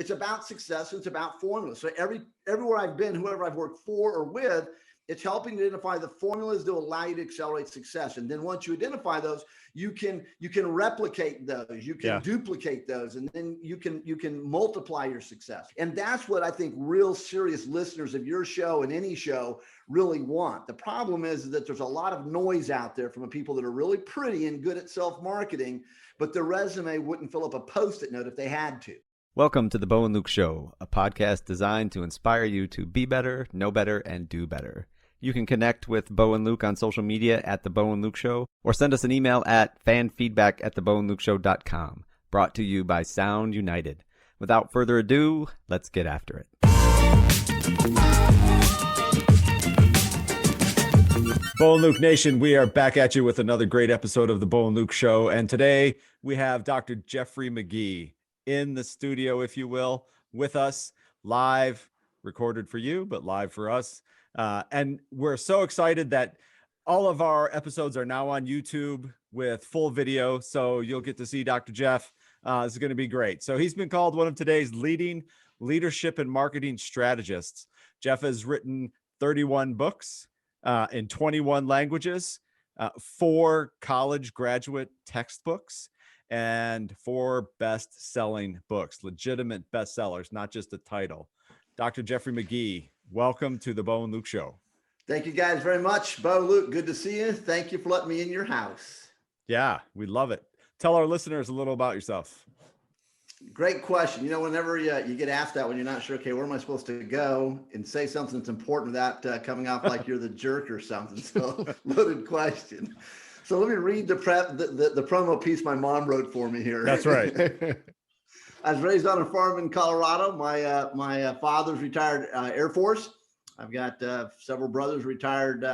it's about success. It's about formula. So everywhere I've been, whoever I've worked for or with, it's helping to identify the formulas that will allow you to accelerate success. And then once you identify those, you can replicate those, you can duplicate those, and then you can multiply your success. And that's what I think real serious listeners of your show and any show really want. The problem is that there's a lot of noise out there from people that are really pretty and good at self-marketing, but their resume wouldn't fill up a Post-it note if they had to. Welcome to the Bo and Luke Show, a podcast designed to inspire you to be better, know better, and do better. You can connect with Bo and Luke on social media at The Bo and Luke Show, or send us an email at fanfeedback@theboandlukeshow.com. Brought to you by Sound United. Without further ado, let's get after it. Bo and Luke Nation, we are back at you with another great episode of The Bo and Luke Show. And today we have Dr. Jeffrey Magee in the studio, if you will, with us, live, recorded for you, but live for us. And we're so excited that all of our episodes are now on YouTube with full video. So you'll get to see Dr. Jeff. This is going to be great. So he's been called one of today's leading leadership and marketing strategists. Jeff has written 31 books in 21 languages, 4 college graduate textbooks, and 4 best-selling books, legitimate bestsellers, not just a title. Dr. Jeffrey Magee, welcome to the Bo and Luke Show. Thank you guys very much. Bo, Luke, good to see you. Thank you for letting me in your house. Yeah, we love it. Tell our listeners a little about yourself. Great question. You know, whenever you get asked that when you're not sure, okay, where am I supposed to go and say something that's important without coming off like you're the jerk or something. So loaded question. So let me read the promo piece my mom wrote for me here. That's right. I was raised on a farm in Colorado. My father's retired Air Force. I've got several brothers, retired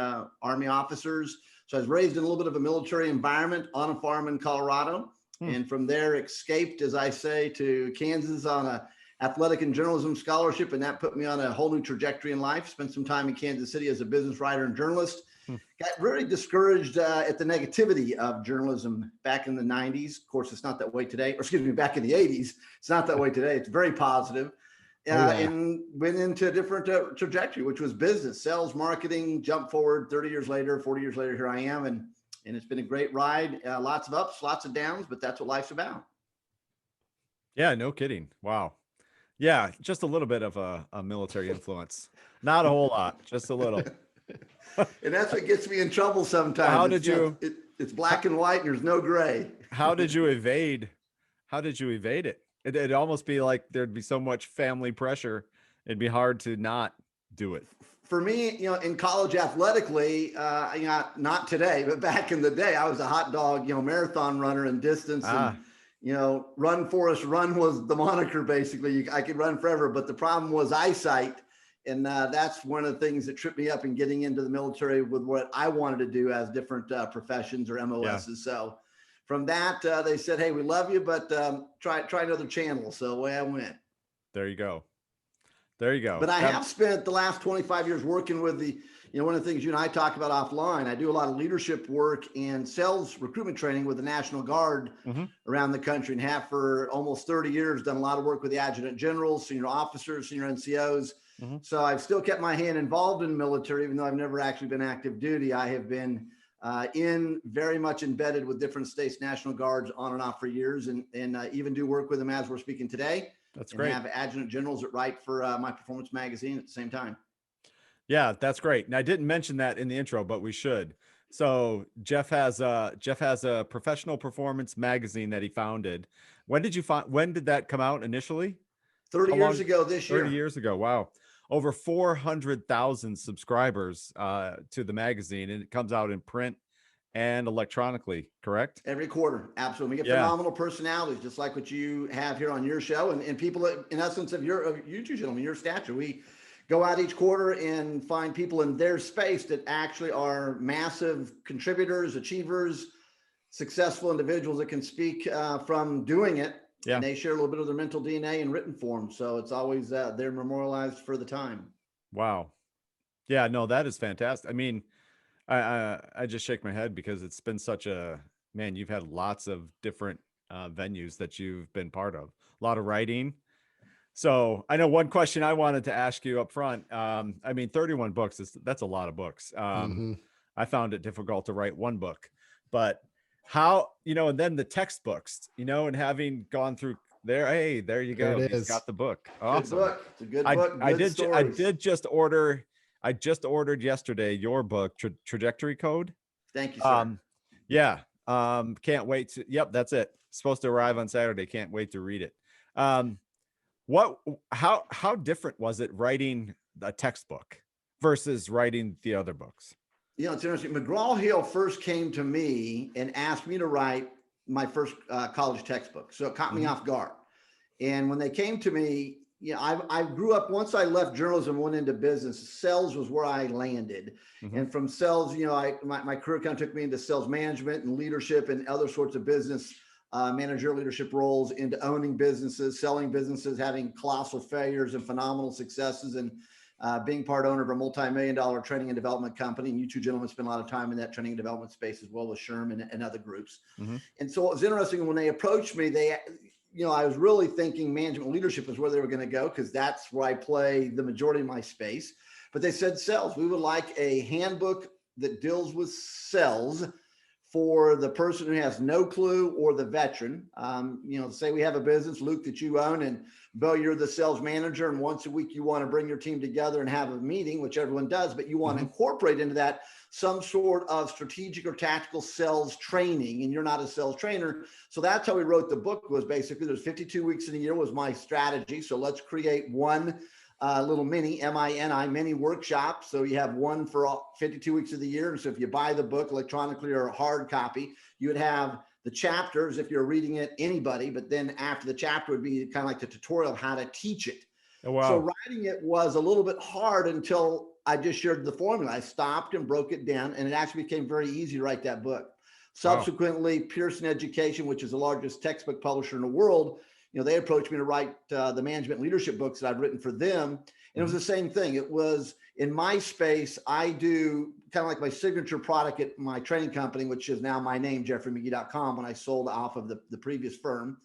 Army officers. So I was raised in a little bit of a military environment on a farm in Colorado. And from there escaped, as I say, to Kansas on a athletic and journalism scholarship. And that put me on a whole new trajectory in life. Spent some time in Kansas City as a business writer and journalist. Got very discouraged at the negativity of journalism back in the 90s. Of course, it's not that way today. Or excuse me, back in the 80s. It's not that way today. It's very positive. And went into a different trajectory, which was business, sales, marketing, jump forward 30 years later, 40 years later, here I am. And it's been a great ride. Lots of ups, lots of downs, but that's what life's about. Yeah, no kidding. Wow. Yeah, just a little bit of a military influence. Not a whole lot, just a little. And that's what gets me in trouble sometimes. How did you? It's black and white, and there's no gray. How did you evade? How did you evade it? It'd almost be like there'd be so much family pressure. It'd be hard to not do it. For me, you know, in college athletically, not today, but back in the day, I was a hot dog, marathon runner in distance. And, run, Forrest, run was the moniker, basically. I could run forever, but the problem was eyesight. And that's one of the things that tripped me up in getting into the military with what I wanted to do as different professions or MOSs. Yeah. So from that, they said, hey, we love you, but try another channel. So away I went. There you go. There you go. But I have spent the last 25 years working with one of the things you and I talk about offline. I do a lot of leadership work and sales recruitment training with the National Guard around the country, and have for almost 30 years done a lot of work with the adjutant generals, senior officers, senior NCOs. So I've still kept my hand involved in the military, even though I've never actually been active duty. I have been very much embedded with different states, National Guards on and off for years, and even do work with them as we're speaking today. That's great. And have adjutant generals that write for my Performance Magazine at the same time. Yeah, that's great. And I didn't mention that in the intro, but we should. So Jeff has a professional performance magazine that he founded. When did that come out initially? 30 years ago this year. 30 years ago. Wow. Over 400,000 subscribers to the magazine, and it comes out in print and electronically, correct? Every quarter. Absolutely. We get phenomenal personalities, just like what you have here on your show, and people in essence of you two gentlemen, your stature. We go out each quarter and find people in their space that actually are massive contributors, achievers, successful individuals that can speak from doing it. Yeah. And they share a little bit of their mental DNA in written form. So it's always they're memorialized for the time. Wow. Yeah, no, that is fantastic. I mean, I just shake my head because it's been such you've had lots of different venues that you've been part of. A lot of writing, So I know one question I wanted to ask you up front. I mean, 31 books, that's a lot of books. I found it difficult to write one book, but how, and then the textbooks, and having gone through there, hey, there you go. There it He's is. got the book. Good Awesome. book. It's a good book. I Good stories. did just ordered yesterday your book, Trajectory Code. Thank you, sir. Yeah. Can't wait to, yep, that's it. Supposed to arrive on Saturday. Can't wait to read it. How different was it writing a textbook versus writing the other books? It's interesting. McGraw-Hill first came to me and asked me to write my first college textbook. So it caught me off guard. And when they came to me, I grew up, once I left journalism, went into business, sales was where I landed. And from sales, my career kind of took me into sales management and leadership and other sorts of business managerial leadership roles, into owning businesses, selling businesses, having colossal failures and phenomenal successes, and being part owner of a multi-million-dollar training and development company. And you two gentlemen spend a lot of time in that training and development space, as well as Sherman and other groups. And so it was interesting when they approached me, I was really thinking management leadership is where they were going to go, because that's where I play the majority of my space. But they said, sales, we would like a handbook that deals with sales for the person who has no clue or the veteran. Say we have a business, Luke, that you own, and Bill, you're the sales manager, and once a week you want to bring your team together and have a meeting, which everyone does, but you want to incorporate into that some sort of strategic or tactical sales training, and you're not a sales trainer. So that's how we wrote the book. Was basically, there's 52 weeks in a year was my strategy. So let's create one little mini mini workshop. So you have one for all 52 weeks of the year. And so if you buy the book electronically or a hard copy, you would have the chapters if you're reading it, anybody, but then after the chapter would be kind of like the tutorial of how to teach it. Oh, wow. So writing it was a little bit hard until I just shared the formula. I stopped and broke it down, and it actually became very easy to write that book. Subsequently, Pearson Education, which is the largest textbook publisher in the world, they approached me to write the management leadership books that I've written for them. And it was the same thing. It was in my space. I do kind of like my signature product at my training company, which is now my name, JeffreyMagee.com, when I sold off of the previous firm,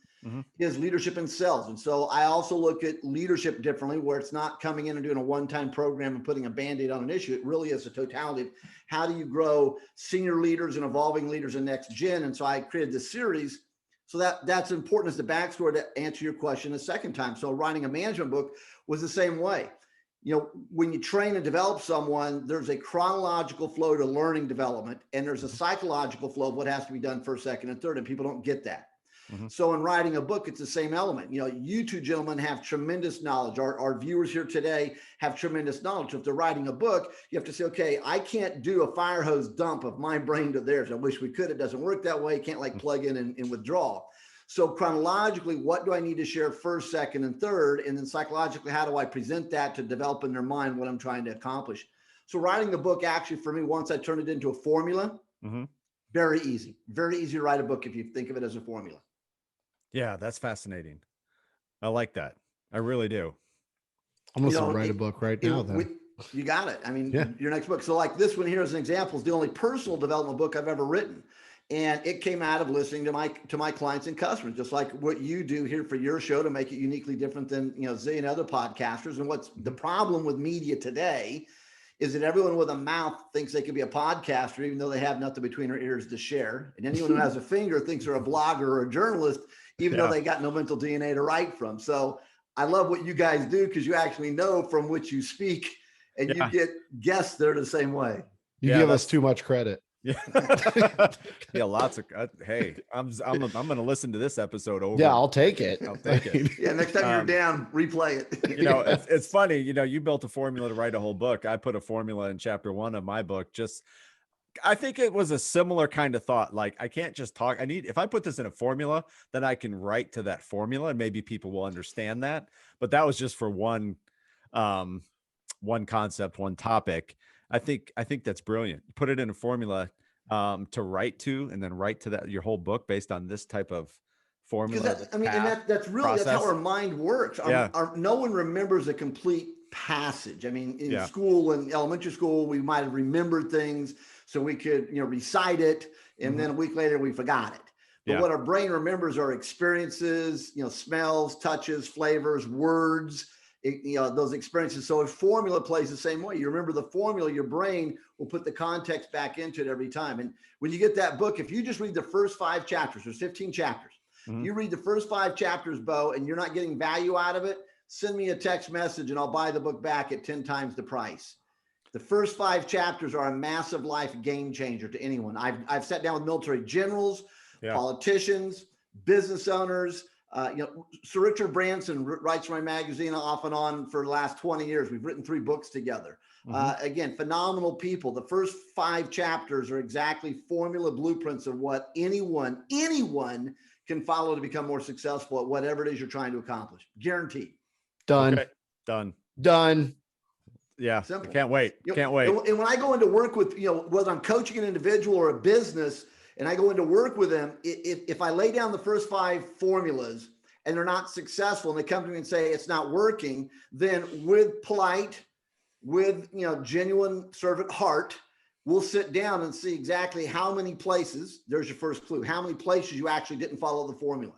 is leadership and sales. And so I also look at leadership differently, where it's not coming in and doing a one-time program and putting a Band-Aid on an issue. It really is a totality of how do you grow senior leaders and evolving leaders in next gen. And so I created this series. So that's important as the backstory to answer your question a second time. So writing a management book was the same way. When you train and develop someone, there's a chronological flow to learning development, and there's a psychological flow of what has to be done first, second, and third, and people don't get that. So in writing a book, it's the same element. You two gentlemen have tremendous knowledge. Our viewers here today have tremendous knowledge. So if they're writing a book, you have to say, okay, I can't do a fire hose dump of my brain to theirs. I wish we could. It doesn't work that way. You can't plug in and withdraw. So chronologically, what do I need to share first, second, and third? And then psychologically, how do I present that to develop in their mind what I'm trying to accomplish? So writing the book, actually, for me, once I turned it into a formula, very easy to write a book if you think of it as a formula. Yeah, that's fascinating. I like that. I really do. I'm going to write a book right now then. You got it. I mean, your next book. So like this one here as an example is the only personal development book I've ever written. And it came out of listening to my clients and customers, just like what you do here for your show to make it uniquely different than, zillion other podcasters. And what's the problem with media today is that everyone with a mouth thinks they can be a podcaster, even though they have nothing between their ears to share. And anyone who has a finger thinks they're a blogger or a journalist, even though they got no mental DNA to write from. So I love what you guys do, because you actually know from which you speak, and you get guests that are the same way. You give us too much credit. Yeah. Lots of, hey, I'm going to listen to this episode over. Yeah, I'll take it. Yeah. Next time you're down, replay it. It's funny, you built a formula to write a whole book. I put a formula in chapter 1 of my book. I think it was a similar kind of thought. Like, I can't just talk. if I put this in a formula, then I can write to that formula and maybe people will understand that. But that was just for one concept, one topic. I think that's brilliant. Put it in a formula to write to, and then write to that your whole book based on this type of formula. That's really that's how our mind works. No one remembers a complete passage. I mean, in school and elementary school, we might have remembered things so we could recite it, and then a week later we forgot it. But Yeah. what our brain remembers are experiences, smells, touches, flavors, words, those experiences. So if formula plays the same way, you remember the formula, your brain will put the context back into it every time. And when you get that book, if you just read the first 5 chapters, there's 15 chapters. Mhm. You read the first 5 chapters, Bo, and you're not getting value out of it, send me a text message and I'll buy the book back at 10 times the price. The first 5 chapters are a massive life game changer to anyone. I've sat down with military generals, politicians, business owners. Sir Richard Branson writes for my magazine off and on for the last 20 years. We've written 3 books together. Again, phenomenal people. The first 5 chapters are exactly formula blueprints of what anyone can follow to become more successful at whatever it is you're trying to accomplish. Guaranteed. Done. Okay. Done. Yeah. Simple. Can't wait. Can't wait. And when I go into work with, whether I'm coaching an individual or a business, and I go into work with them, if I lay down the first 5 formulas and they're not successful and they come to me and say it's not working, then with genuine servant heart, we'll sit down and see exactly how many places, there's your first clue, how many places you actually didn't follow the formula.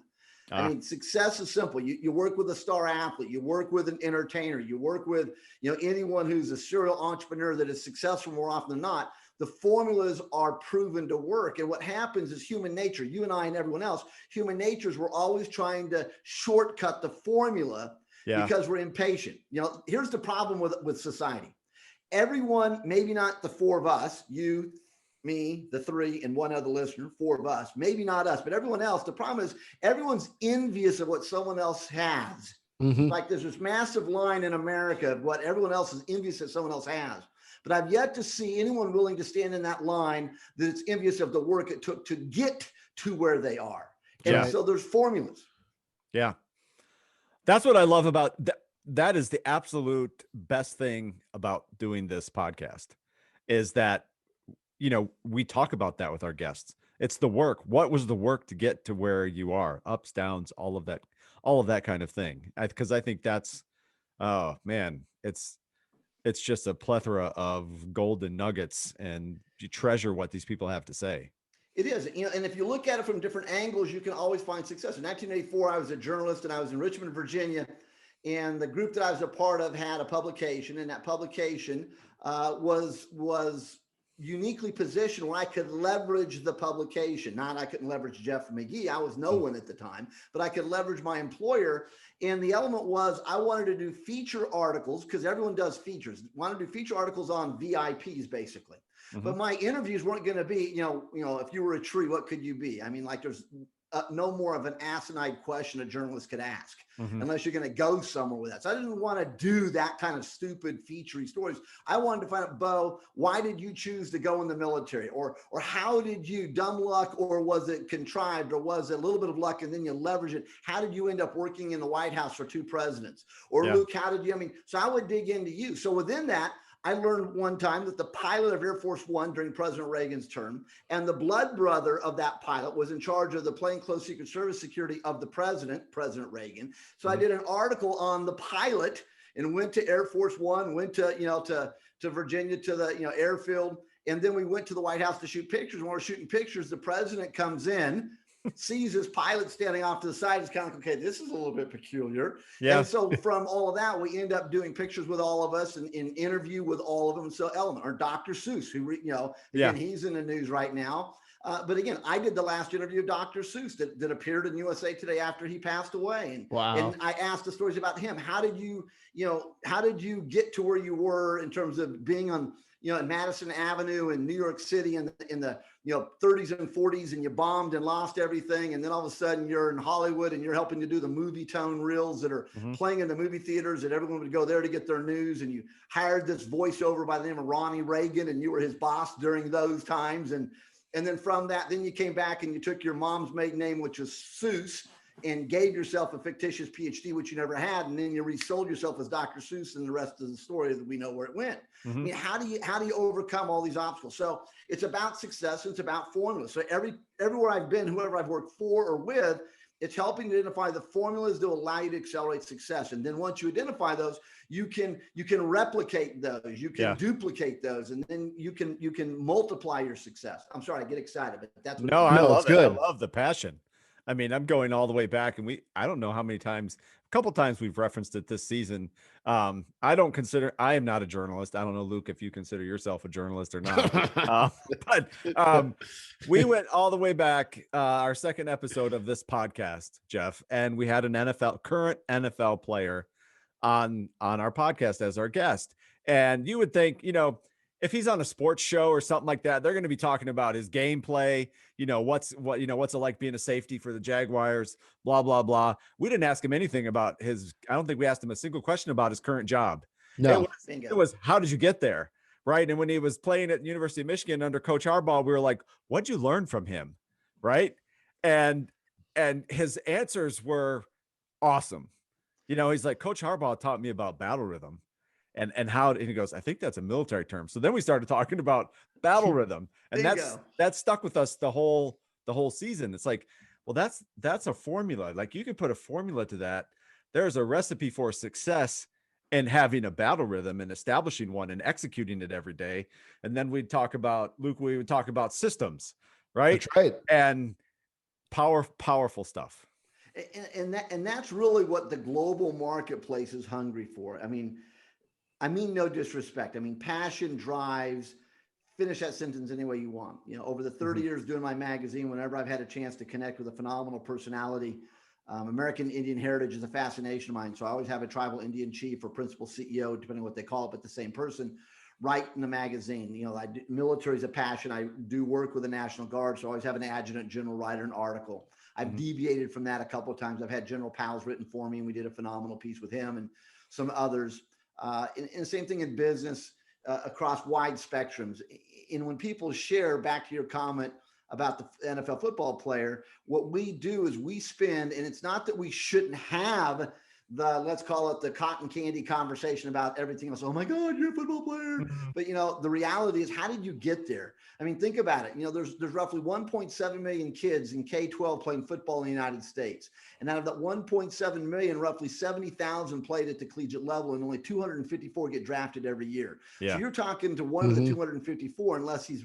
I mean, success is simple. You work with a star athlete, you work with an entertainer, you work with, anyone who's a serial entrepreneur that is successful more often than not. The formulas are proven to work. And what happens is human nature, you and I and everyone else, human nature is we're always trying to shortcut the formula because we're impatient. Here's the problem with society. Everyone, maybe not the 4 of us, you, me, the 3, and one other listener, 4 of us, maybe not us, but everyone else. The problem is everyone's envious of what someone else has. Like there's this massive line in America of what everyone else is envious that someone else has. But I've yet to see anyone willing to stand in that line that it's envious of the work it took to get to where they are. And so there's formulas. Yeah. That's what I love about that. That is the absolute best thing about doing this podcast is that, we talk about that with our guests. It's the work. What was the work to get to where you are? Ups, downs, all of that kind of thing. Because I think that's, oh man, it's just a plethora of golden nuggets, and you treasure what these people have to say. It is, and if you look at it from different angles, you can always find success. In 1984, I was a journalist and I was in Richmond, Virginia, and the group that I was a part of had a publication, and that publication was uniquely positioned where I could leverage the publication. Not I couldn't leverage Jeff Magee. I was no one at the time, but I could leverage my employer. And the element was I wanted to do feature articles because everyone does features. Wanted to do feature articles on VIPs basically. But my interviews weren't going to be, if you were a tree, what could you be? I mean, like there's no more of an asinine question a journalist could ask unless you're going to go somewhere with that. So I didn't want to do that kind of stupid featuring stories. I wanted to find out, Bo, why did you choose to go in the military? Or how did you, dumb luck, or was it contrived, or was it a little bit of luck and then you leverage it? How did you end up working in the White House for 2 presidents? Or Luke, how did you, so I would dig into you. So within that, I learned one time that the pilot of Air Force One during President Reagan's term and the blood brother of that pilot was in charge of the plainclothes Secret Service security of the president, President Reagan. So I did an article on the pilot and went to Air Force One, went to, to Virginia, to the, airfield. And then we went to the White House to shoot pictures. When we're shooting pictures, the president comes in, sees his pilot standing off to the side. Is kind of like, okay, this is a little bit peculiar. And so from all of that, we end up doing pictures with all of us and interview with all of them. So Element or Dr. Seuss, who, again, he's in the news right now. But again, I did the last interview of Dr. Seuss that appeared in USA Today after he passed away. And I asked the stories about him. How did you get to where you were in terms of being on, in Madison Avenue in New York City in the 30s and 40s, and you bombed and lost everything. And then all of a sudden you're in Hollywood and you're helping to do the movie tone reels that are playing in the movie theaters that everyone would go there to get their news. And you hired this voiceover by the name of Ronnie Reagan, and you were his boss during those times. And then from that, then you came back and you took your mom's maiden name, which was Seuss, and gave yourself a fictitious PhD, which you never had. And then you resold yourself as Dr. Seuss, and the rest of the story that we know where it went. I mean, how do you overcome all these obstacles? So it's about success. And it's about formula. So everywhere I've been, whoever I've worked for or with, It's helping to identify the formulas that will allow you to accelerate success. And then once you identify those, you can replicate those, you can duplicate those, and then you can multiply your success. I'm sorry, I get excited, but that's what I love it's it. good. I love the passion. I mean, I'm going all the way back, and I don't know how many times, a couple times we've referenced it this season. I am not a journalist. I don't know, Luke, if you consider yourself a journalist or not. But we went all the way back, our second episode of this podcast, Jeff, and we had an current NFL player on our podcast as our guest. And you would think, if he's on a sports show or something like that, they're going to be talking about his gameplay, what's it like being a safety for the Jaguars, blah, blah, blah. We didn't ask him anything about I don't think we asked him a single question about his current job. No, it was how did you get there? Right. And when he was playing at the University of Michigan under Coach Harbaugh, we were like, what'd you learn from him? Right. And his answers were awesome. He's like, Coach Harbaugh taught me about battle rhythm. And he goes, I think that's a military term. So then we started talking about battle rhythm, and that's stuck with us the whole season. It's like, well, that's a formula. Like, you can put a formula to that. There's a recipe for success in having a battle rhythm and establishing one and executing it every day. And then we would talk about systems, right? That's right. And powerful stuff. And that's really what the global marketplace is hungry for. I mean, no disrespect. I mean, passion drives. Finish that sentence any way you want. Over the 30 years doing my magazine, whenever I've had a chance to connect with a phenomenal personality, American Indian heritage is a fascination of mine. So I always have a tribal Indian chief or principal CEO, depending on what they call it, but the same person, write in the magazine. Military is a passion. I do work with the National Guard, so I always have an adjutant general write an article. I've deviated from that a couple of times. I've had General Powell's written for me, and we did a phenomenal piece with him and some others. And the same thing in business across wide spectrums. And when people share, back to your comment about the NFL football player, what we do is we spend, and it's not that we shouldn't have let's call it the cotton candy conversation about everything else. Oh my God, you're a football player. But the reality is, how did you get there? I mean, think about it. There's roughly 1.7 million kids in K-12 playing football in the United States. And out of that 1.7 million, roughly 70,000 played at the collegiate level, and only 254 get drafted every year. Yeah. So you're talking to one of the 254, unless he's,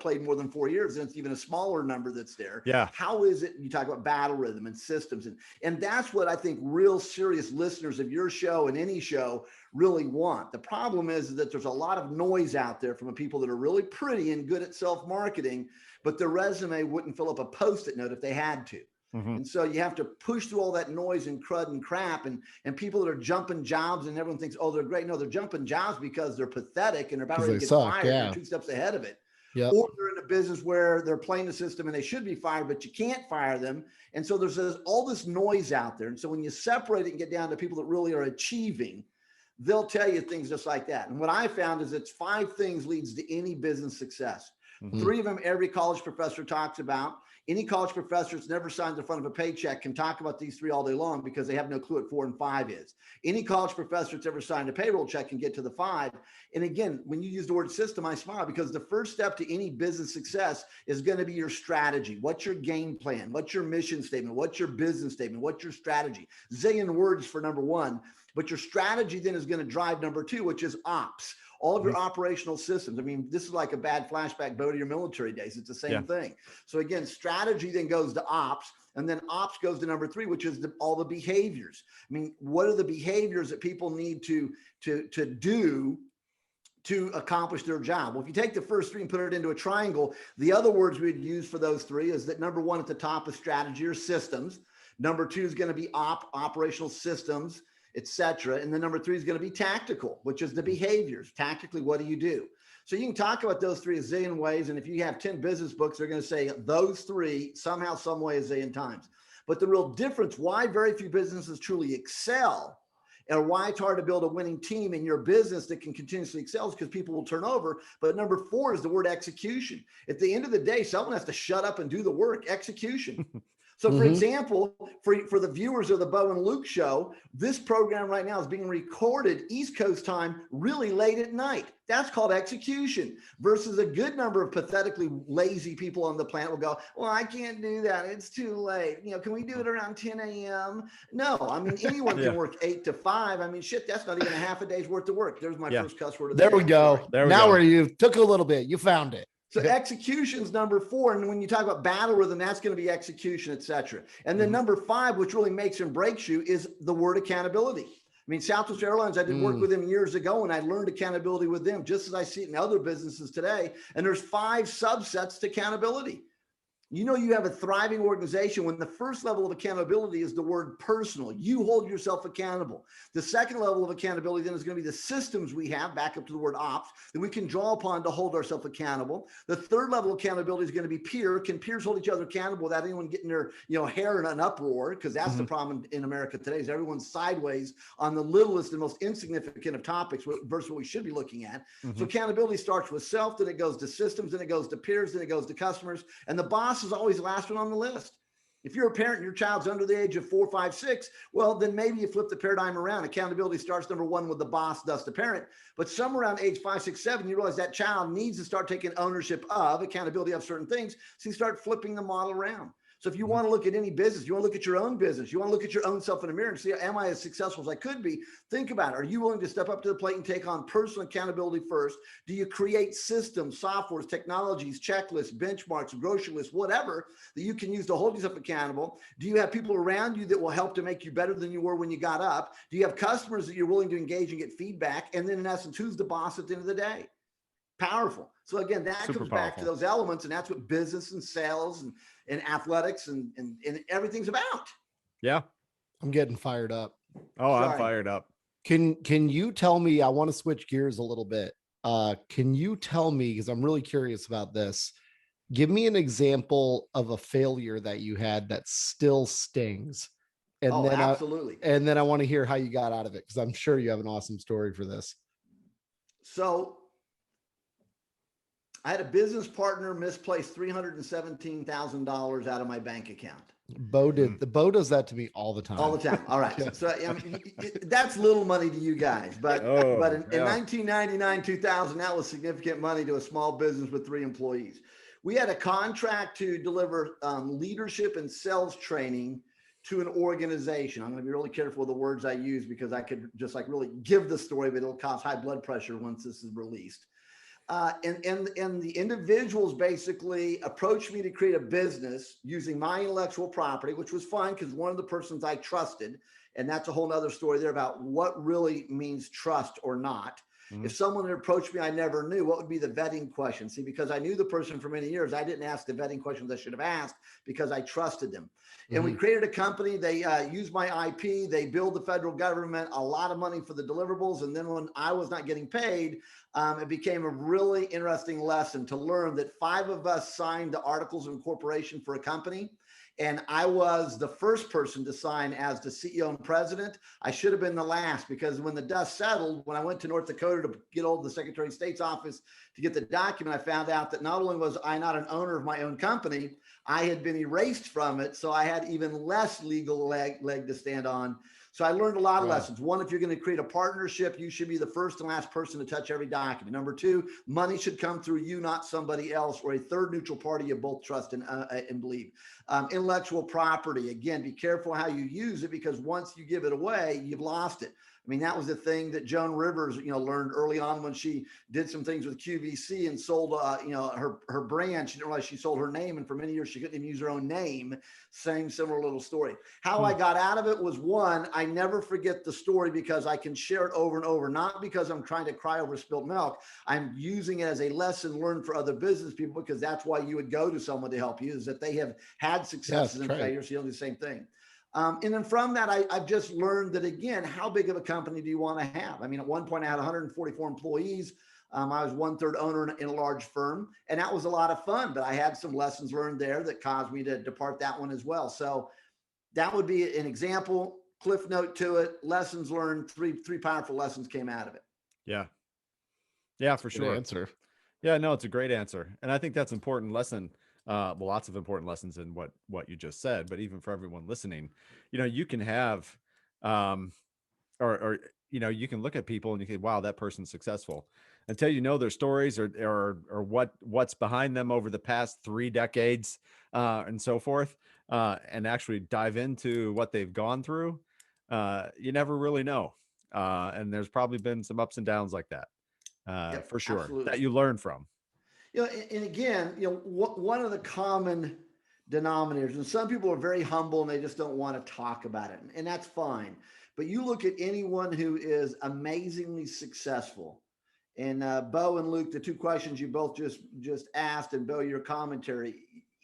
played more than 4 years, and it's even a smaller number that's there. Yeah. How is it you talk about battle rhythm and systems? And that's what I think real serious listeners of your show and any show really want. The problem is that there's a lot of noise out there from people that are really pretty and good at self-marketing, but their resume wouldn't fill up a Post-it note if they had to. And so you have to push through all that noise and crud and crap, and people that are jumping jobs and everyone thinks, oh, they're great. No, they're jumping jobs because they're pathetic and they're about ready to get fired. They're 2 steps ahead of it. Yep. Or they're in a business where they're playing the system and they should be fired, but you can't fire them. And so there's all this noise out there. And so when you separate it and get down to people that really are achieving, they'll tell you things just like that. And what I found is it's 5 things leads to any business success. 3 of them every college professor talks about. Any college professor that's never signed the front of a paycheck can talk about these 3 all day long because they have no clue what 4 and 5 is. Any college professor that's ever signed a payroll check can get to the 5. And again, when you use the word system, I smile, because the first step to any business success is going to be your strategy. What's your game plan? What's your mission statement? What's your business statement? What's your strategy? Zillion words for number 1, but your strategy then is going to drive number 2, which is ops. All of your operational systems. I mean, this is like a bad flashback, Bo, to your military days. It's the same thing. So again, strategy then goes to ops, and then ops goes to number 3, which is all the behaviors. I mean, what are the behaviors that people need to do to accomplish their job? Well, if you take the first 3 and put it into a triangle, the other words we'd use for those 3 is that number 1 at the top is strategy or systems. Number 2 is going to be operational systems, etc. And then number 3 is going to be tactical, which is the behaviors. Tactically, what do you do? So you can talk about those 3 a zillion ways. And if you have 10 business books, they're going to say those 3 somehow, some way, a zillion times. But the real difference, why very few businesses truly excel, and why it's hard to build a winning team in your business that can continuously excel, is because people will turn over. But number 4 is the word execution. At the end of the day, someone has to shut up and do the work. Execution. So for example, for the viewers of the Bo and Luke show, this program right now is being recorded East Coast time really late at night. That's called execution versus a good number of pathetically lazy people on the planet will go, well, I can't do that. It's too late. You know, can we do it around 10 a.m.? No, I mean, anyone can work 8 to 5. I mean, shit, that's not even a half a day's worth of work. There's my first cuss word of the There day. we go. There we now go. where you took a little bit, you found it. So execution's number 4. And when you talk about battle rhythm, that's going to be execution, et cetera. And then number 5, which really makes and breaks you, is the word accountability. I mean, Southwest Airlines, I did work with them years ago, and I learned accountability with them, just as I see it in other businesses today. And there's 5 subsets to accountability. You know, you have a thriving organization when the first level of accountability is the word personal. You hold yourself accountable. The second level of accountability then is going to be the systems we have, back up to the word ops, that we can draw upon to hold ourselves accountable. The third level of accountability is going to be peer. Can peers hold each other accountable without anyone getting their hair in an uproar? Because that's the problem in America today, is everyone's sideways on the littlest and most insignificant of topics versus what we should be looking at. So accountability starts with self, then it goes to systems, then it goes to peers, then it goes to customers, and the boss is always the last one on the list. If you're a parent and your child's under the age of 4, 5, 6, well, then maybe you flip the paradigm around. Accountability starts number 1 with the boss, thus the parent. But somewhere around age 5, 6, 7, you realize that child needs to start taking ownership of accountability of certain things. So you start flipping the model around. So if you want to look at any business, you want to look at your own business, you want to look at your own self in the mirror and see, am I as successful as I could be? Think about it. Are you willing to step up to the plate and take on personal accountability first? Do you create systems, softwares, technologies, checklists, benchmarks, grocery lists, whatever that you can use to hold yourself accountable? Do you have people around you that will help to make you better than you were when you got up? Do you have customers that you're willing to engage and get feedback? And then in essence, who's the boss at the end of the day? Powerful. So again, that comes back to those elements, and that's what business and sales and athletics and everything's about. Yeah. I'm getting fired up. Oh, I'm fired up. Can you tell me, I want to switch gears a little bit. Can you tell me, because I'm really curious about this, give me an example of a failure that you had that still stings. And then absolutely. And then I want to hear how you got out of it, because I'm sure you have an awesome story for this. So I had a business partner misplace $317,000 out of my bank account. Bo does that to me all the time. All the time. All right. So I mean, that's little money to you guys, but in 1999, 2000, that was significant money to a small business with 3 employees. We had a contract to deliver leadership and sales training to an organization. I'm going to be really careful with the words I use, because I could just really give the story, but it'll cause high blood pressure once this is released. And the individuals basically approached me to create a business using my intellectual property, which was fine because one of the persons I trusted, and that's a whole nother story there about what really means trust or not. If someone had approached me I never knew, what would be the vetting question? See, because I knew the person for many years, I didn't ask the vetting questions I should have asked because I trusted them. And we created a company. They used my IP. They billed the federal government a lot of money for the deliverables. And then when I was not getting paid, it became a really interesting lesson to learn that 5 of us signed the articles of incorporation for a company. And I was the first person to sign as the CEO and president. I should have been the last, because when the dust settled, when I went to North Dakota to get hold of the Secretary of State's office to get the document, I found out that not only was I not an owner of my own company, I had been erased from it. So I had even less legal leg to stand on. So I learned a lot of lessons. 1, if you're going to create a partnership, you should be the first and last person to touch every document. Number 2, money should come through you, not somebody else, or a third neutral party you both trust and believe. Intellectual property, again, be careful how you use it, because once you give it away, you've lost it. I mean, that was the thing that Joan Rivers, learned early on when she did some things with QVC and sold, her brand. She didn't realize she sold her name, and for many years she couldn't even use her own name. Similar little story. How I got out of it was, 1, I never forget the story because I can share it over and over, not because I'm trying to cry over spilt milk. I'm using it as a lesson learned for other business people, because that's why you would go to someone to help you, is that they have had successes and failures. So you'll do the same thing. And then from that, I've just learned that, again, how big of a company do you want to have? I mean, at one point I had 144 employees. I was 1/3 owner in a large firm, and that was a lot of fun, but I had some lessons learned there that caused me to depart that one as well. So that would be an example, cliff note to it, lessons learned, three powerful lessons came out of it. Yeah. Yeah, for sure. Good answer. Yeah, no, it's a great answer. And I think that's an important lesson. lots of important lessons in what you just said, but even for everyone listening, you can have, or you can look at people and you can, wow, that person's successful, until their stories or what's behind them over the past 3 decades, and so forth, and actually dive into what they've gone through. You never really know, and there's probably been some ups and downs like that, Yep, for sure, absolutely. that you learn from. And again, one of the common denominators, and some people are very humble and they just don't want to talk about it, and that's fine. But you look at anyone who is amazingly successful, and Bo and Luke, the two questions you both just asked, and Bo, your commentary.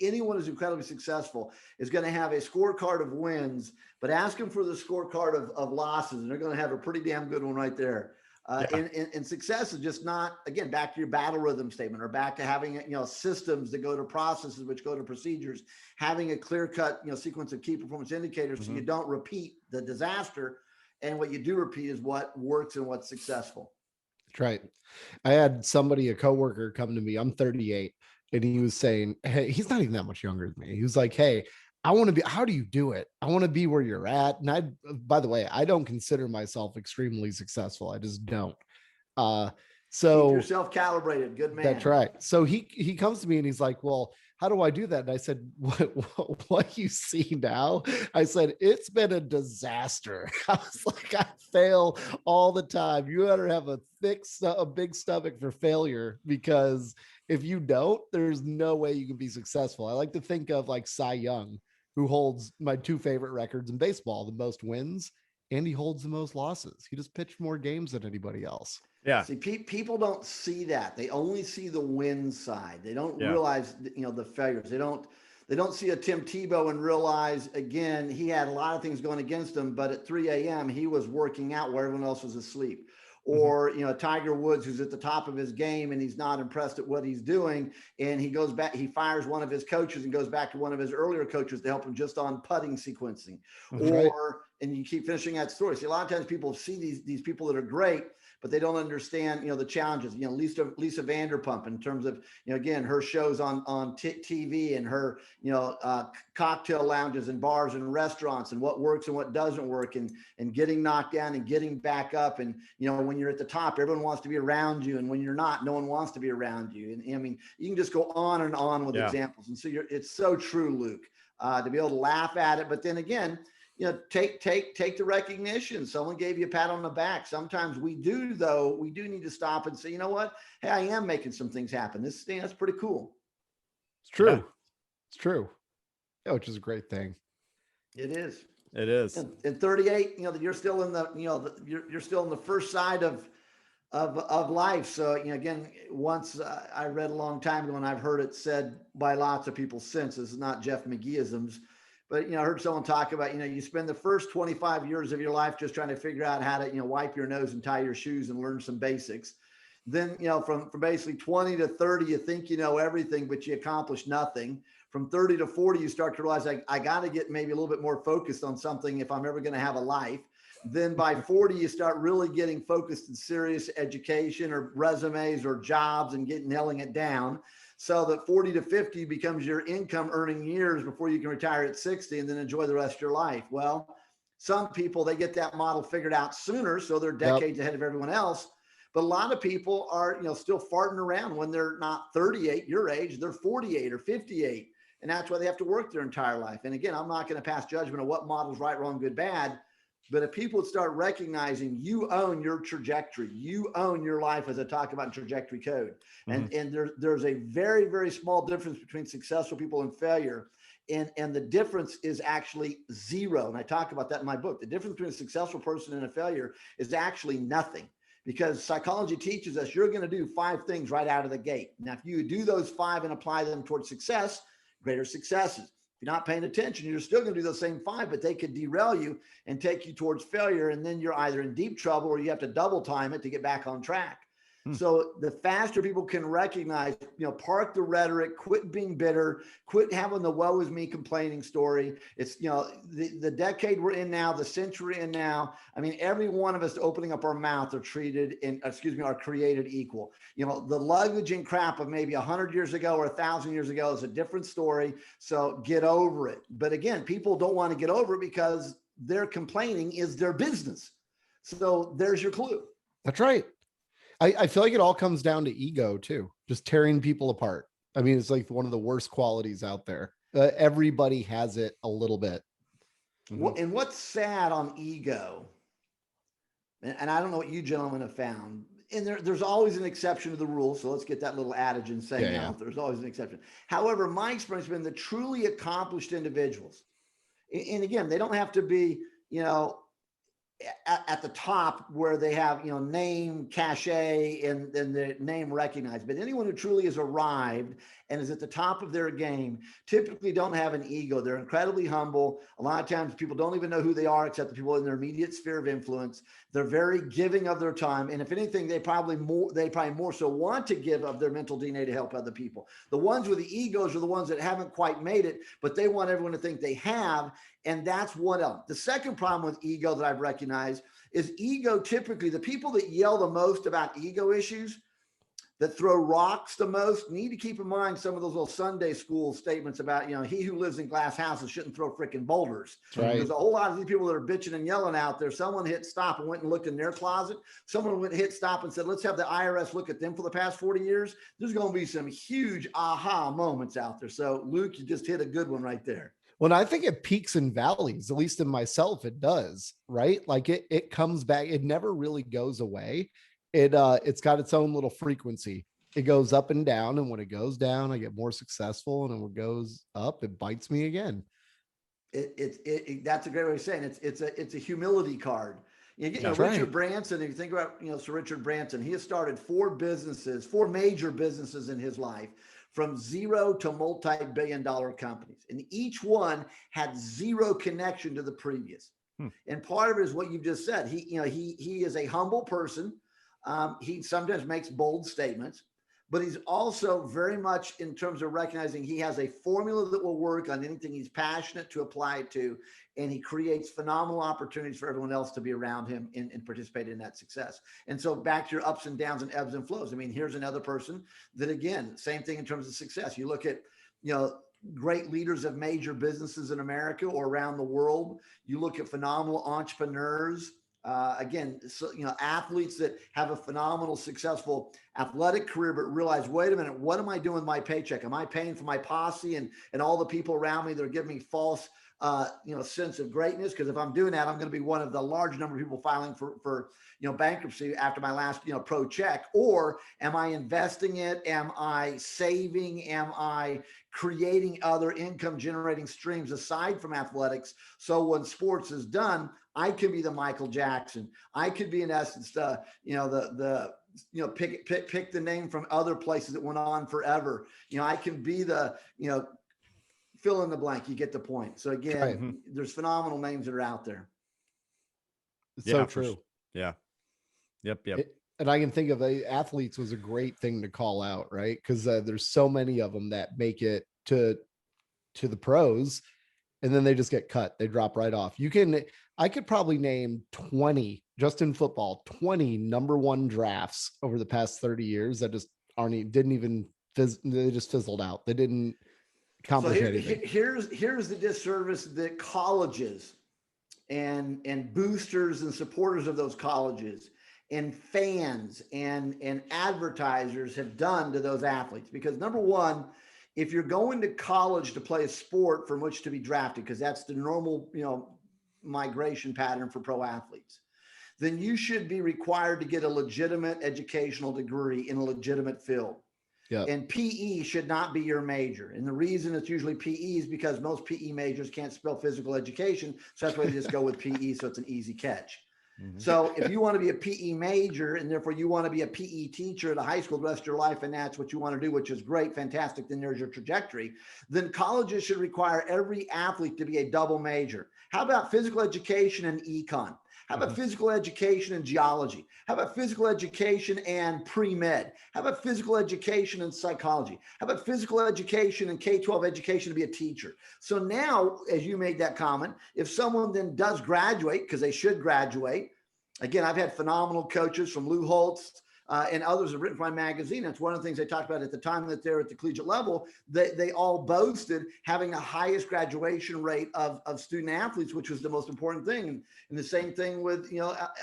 Anyone who's incredibly successful is going to have a scorecard of wins, but ask them for the scorecard of losses, and they're going to have a pretty damn good one right there. Yeah. And success is just not, again, back to your battle rhythm statement, or back to having, systems that go to processes, which go to procedures, having a clear cut, sequence of key performance indicators, so you don't repeat the disaster. And what you do repeat is what works and what's successful. That's right. I had somebody, a coworker, come to me. I'm 38. And he was saying, hey, he's not even that much younger than me. He was like, hey, I want to be, how do you do it? I want to be where you're at. And by the way, I don't consider myself extremely successful. I just don't. So keep yourself calibrated. Good man. That's right. So he comes to me and he's like, well, how do I do that? And I said, what you see now? I said, it's been a disaster. I was like, I fail all the time. You better have a big stomach for failure, because if you don't, there's no way you can be successful. I like to think of like Cy Young, who holds my 2 favorite records in baseball, the most wins, and he holds the most losses. He just pitched more games than anybody else. Yeah. See, people don't see that. They only see the win side. They don't Yeah. realize, the failures. They don't see a Tim Tebow and realize, again, he had a lot of things going against him, but at 3 a.m. he was working out where everyone else was asleep. Or, Tiger Woods, who's at the top of his game and he's not impressed at what he's doing. And he goes back, he fires one of his coaches and goes back to one of his earlier coaches to help him just on putting sequencing. Right. And you keep finishing that story. See, a lot of times people see these people that are great, but they don't understand, the challenges. Lisa Vanderpump, in terms of, again, her shows on TV, and her, cocktail lounges and bars and restaurants, and what works and what doesn't work, and getting knocked down and getting back up. And, when you're at the top, everyone wants to be around you. And when you're not, no one wants to be around you. And I mean, you can just go on and on with examples. And so it's so true, Luke, to be able to laugh at it. But then again, take the recognition. Someone gave you a pat on the back. Sometimes we do need to stop and say, you know what? Hey, I am making some things happen. That's pretty cool. It's true. Yeah. It's true. Yeah, which is a great thing. It is. It is. And 38, you're still in the, you're still in the first side of life. So, again, once I read a long time ago, and I've heard it said by lots of people since, this is not Jeff McGee-isms, but, I heard someone talk about, you spend the first 25 years of your life just trying to figure out how to, wipe your nose and tie your shoes and learn some basics. Then, from basically 20 to 30, you think you know everything, but you accomplish nothing. From 30 to 40, you start to realize, I got to get maybe a little bit more focused on something if I'm ever going to have a life. Then by 40, you start really getting focused in serious education or resumes or jobs and nailing it down. So that 40 to 50 becomes your income earning years before you can retire at 60 and then enjoy the rest of your life. Well, some people, they get that model figured out sooner, so they're decades ahead of everyone else. But a lot of people are, still farting around when they're not 38, your age, they're 48 or 58. And that's why they have to work their entire life. And again, I'm not going to pass judgment on what model's right, wrong, good, bad. But if people would start recognizing you own your trajectory, you own your life, as I talk about in trajectory code. And there's a very, very small difference between successful people and failure. And the difference is actually zero. And I talk about that in my book. The difference between a successful person and a failure is actually nothing, because psychology teaches us you're going to do 5 things right out of the gate. Now, if you do those 5 and apply them towards success, greater successes. If you're not paying attention, you're still going to do those same 5, but they could derail you and take you towards failure. And then you're either in deep trouble or you have to double time it to get back on track. So the faster people can recognize, park the rhetoric, quit being bitter, quit having the woe is me complaining story. It's, the decade we're in now, the century in now, I mean, every one of us opening up our mouth are are created equal. The luggage and crap of maybe 100 years ago or 1,000 years ago is a different story. So get over it. But again, people don't want to get over it because their complaining is their business. So there's your clue. That's right. I feel like it all comes down to ego too, just tearing people apart. I mean, it's like one of the worst qualities out there. Everybody has it a little bit. And what's sad on ego, and I don't know what you gentlemen have found, and there's always an exception to the rule. So let's get that little adage and say, there's always an exception. However, my experience has been the truly accomplished individuals. And again, they don't have to be, at the top where they have, name, cachet, and the name recognized. But anyone who truly has arrived and is at the top of their game typically don't have an ego. They're incredibly humble. A lot of times people don't even know who they are except the people in their immediate sphere of influence. They're very giving of their time. And if anything, they probably more so want to give of their mental DNA to help other people. The ones with the egos are the ones that haven't quite made it, but they want everyone to think they have. And that's one element. The second problem with ego that I've recognized is ego. Typically, the people that yell the most about ego issues, that throw rocks the most, need to keep in mind some of those little Sunday school statements about, he who lives in glass houses shouldn't throw freaking boulders. Right. There's a whole lot of these people that are bitching and yelling out there. Someone hit stop and went and looked in their closet. Someone went and hit stop and said, let's have the IRS look at them for the past 40 years. There's going to be some huge aha moments out there. So Luke, you just hit a good one right there. When I think it peaks and valleys, at least in myself, it does, right? Like it comes back. It never really goes away. It's got its own little frequency. It goes up and down. And when it goes down, I get more successful. And when it goes up, it bites me again. That's a great way of saying it. It's a humility card. Richard Branson, if you think about, Sir Richard Branson, he has started four major businesses in his life, from zero to multi-billion-dollar companies. And each one had zero connection to the previous. And part of it is what you just said. He is a humble person. He sometimes makes bold statements, but he's also very much in terms of recognizing he has a formula that will work on anything he's passionate to apply it to. And he creates phenomenal opportunities for everyone else to be around him and participate in that success. And so back to your ups and downs and ebbs and flows. I mean, here's another person that, again, same thing in terms of success. You look at, great leaders of major businesses in America or around the world. You look at phenomenal entrepreneurs. Athletes that have a phenomenal, successful athletic career, but realize, wait a minute, what am I doing with my paycheck? Am I paying for my posse and all the people around me that are giving me false sense of greatness? Because if I'm doing that, I'm going to be one of the large number of people filing for bankruptcy after my last, pro check. Or am I investing it? Am I saving? Am I creating other income generating streams aside from athletics? So when sports is done, I could be the Michael Jackson. I could be, in essence, pick the name from other places that went on forever. I can be the, fill in the blank. You get the point. So again, there's phenomenal names that are out there. It's so true. Yeah. Yep. And I can think of athletes was a great thing to call out, right? Because there's so many of them that make it to the pros, and then they just get cut. They drop right off. I could probably name 20 just in football, 20 number one drafts over the past 30 years that just they just fizzled out. They didn't accomplish anything. Here's the disservice that colleges and boosters and supporters of those colleges and fans and advertisers have done to those athletes. Because number one, if you're going to college to play a sport from which to be drafted, because that's the normal, migration pattern for pro athletes, then you should be required to get a legitimate educational degree in a legitimate field. Yep. And PE should not be your major. And the reason it's usually PE is because most PE majors can't spell physical education. So that's why they just go with PE. So it's an easy catch. Mm-hmm. So if you want to be a PE major and therefore you want to be a PE teacher at a high school the rest of your life, and that's what you want to do, which is great, fantastic, then there's your trajectory, then colleges should require every athlete to be a double major. How about physical education and econ? How about physical education and geology? How about physical education and pre-med? How about physical education and psychology? How about physical education and K-12 education to be a teacher? So now, as you made that comment, if someone then does graduate, because they should graduate, again, I've had phenomenal coaches from Lou Holtz, and others have written for my magazine. That's one of the things they talked about at the time that they're at the collegiate level. They all boasted having the highest graduation rate of student athletes, which was the most important thing. And the same thing with,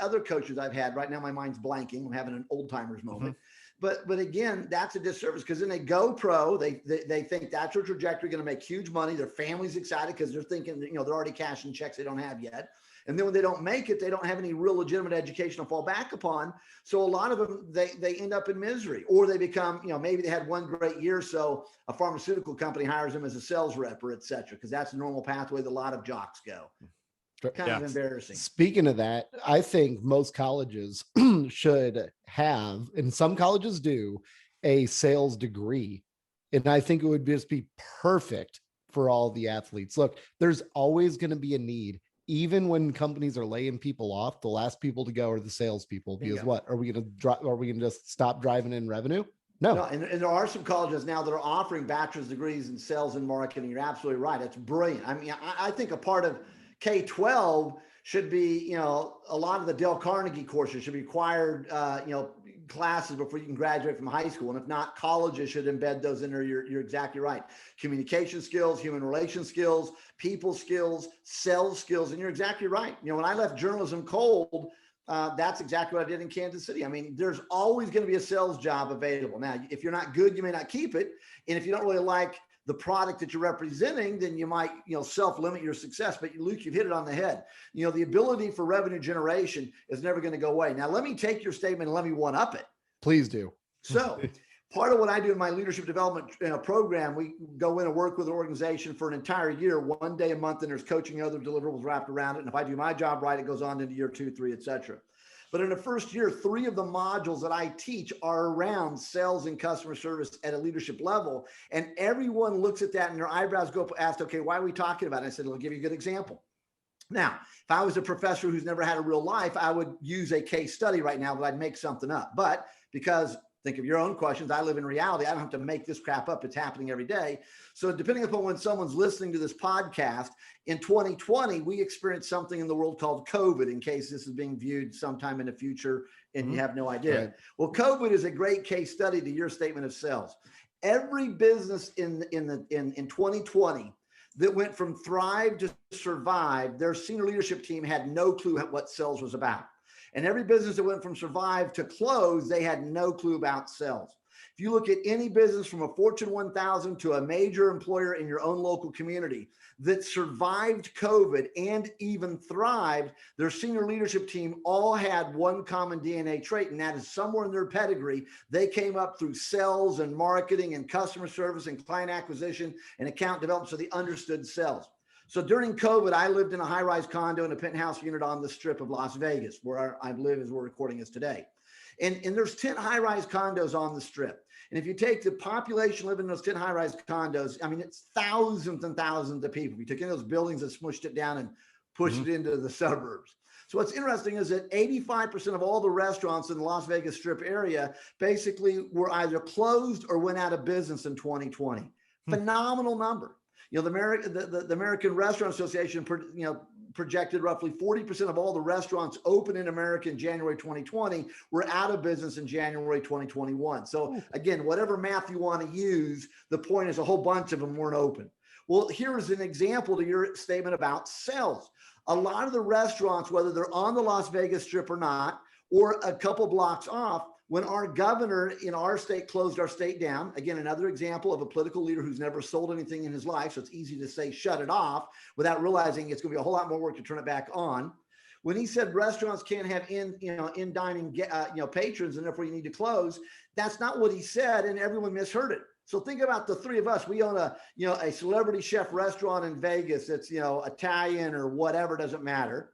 other coaches I've had. Right now, my mind's blanking. I'm having an old timers moment. But again, that's a disservice, because then they go pro. They think that's their trajectory, going to make huge money. Their family's excited because they're thinking, they're already cashing checks they don't have yet. And then when they don't make it, they don't have any real legitimate education to fall back upon. So a lot of them, they end up in misery, or they become, maybe they had one great year. So a pharmaceutical company hires them as a sales rep or et cetera, because that's a normal pathway that a lot of jocks go. Kind of embarrassing. Speaking of that, I think most colleges should have, and some colleges do, a sales degree. And I think it would just be perfect for all the athletes. Look, there's always going to be a need. Even when companies are laying people off, the last people to go are the salespeople. Because what are we going to just stop driving in revenue? No. And there are some colleges now that are offering bachelor's degrees in sales and marketing. You're absolutely right. It's brilliant. I mean, I think a part of K-12 should be, a lot of the Dale Carnegie courses should be required, classes before you can graduate from high school. And if not, colleges should embed those in there. You're exactly right. Communication skills, human relation skills, people skills, sales skills. And you're exactly right. When I left journalism cold, that's exactly what I did in Kansas City. I mean, there's always going to be a sales job available. Now, if you're not good, you may not keep it. And if you don't really like the product that you're representing, then you might, self-limit your success. But Luke, you've hit it on the head. The ability for revenue generation is never going to go away. Now, let me take your statement and let me one up it. Please do. So part of what I do in my leadership development program, we go in and work with an organization for an entire year, one day a month, and there's coaching and other deliverables wrapped around it. And if I do my job right, it goes on into year 2, 3, et cetera. But in the first year, 3 of the modules that I teach are around sales and customer service at a leadership level. And everyone looks at that and their eyebrows go up, asked, okay, why are we talking about it? I said, I'll give you a good example. Now, if I was a professor who's never had a real life, I would use a case study right now, but I'd make something up. But because think of your own questions, I live in reality. I don't have to make this crap up. It's happening every day. So depending upon when someone's listening to this podcast, in 2020, we experienced something in the world called COVID, in case this is being viewed sometime in the future and you have no idea. Right. Well, COVID is a great case study to your statement of sales. Every business in 2020 that went from thrive to survive, their senior leadership team had no clue what sales was about. And every business that went from survive to close, they had no clue about sales. If you look at any business from a Fortune 1000 to a major employer in your own local community that survived COVID and even thrived, their senior leadership team all had one common DNA trait, and that is somewhere in their pedigree, they came up through sales and marketing and customer service and client acquisition and account development, so they understood sales. So during COVID, I lived in a high-rise condo in a penthouse unit on the strip of Las Vegas, where I live as we're recording this today. And there's 10 high-rise condos on the strip. And if you take the population living in those 10 high-rise condos, I mean, it's thousands and thousands of people. If you took in those buildings and smushed it down and pushed it into the suburbs. So what's interesting is that 85% of all the restaurants in the Las Vegas Strip area basically were either closed or went out of business in 2020. Phenomenal number. The American Restaurant Association, projected roughly 40% of all the restaurants open in America in January 2020 were out of business in January 2021. So again, whatever math you want to use, the point is a whole bunch of them weren't open. Well, here's an example to your statement about sales. A lot of the restaurants, whether they're on the Las Vegas Strip or not, or a couple blocks off, when our governor in our state closed our state down, again, another example of a political leader who's never sold anything in his life, so it's easy to say shut it off without realizing it's going to be a whole lot more work to turn it back on. When he said restaurants can't have in dining patrons and therefore you need to close, that's not what he said, and everyone misheard it. So think about the 3 of us. We own a celebrity chef restaurant in Vegas that's Italian or whatever, doesn't matter.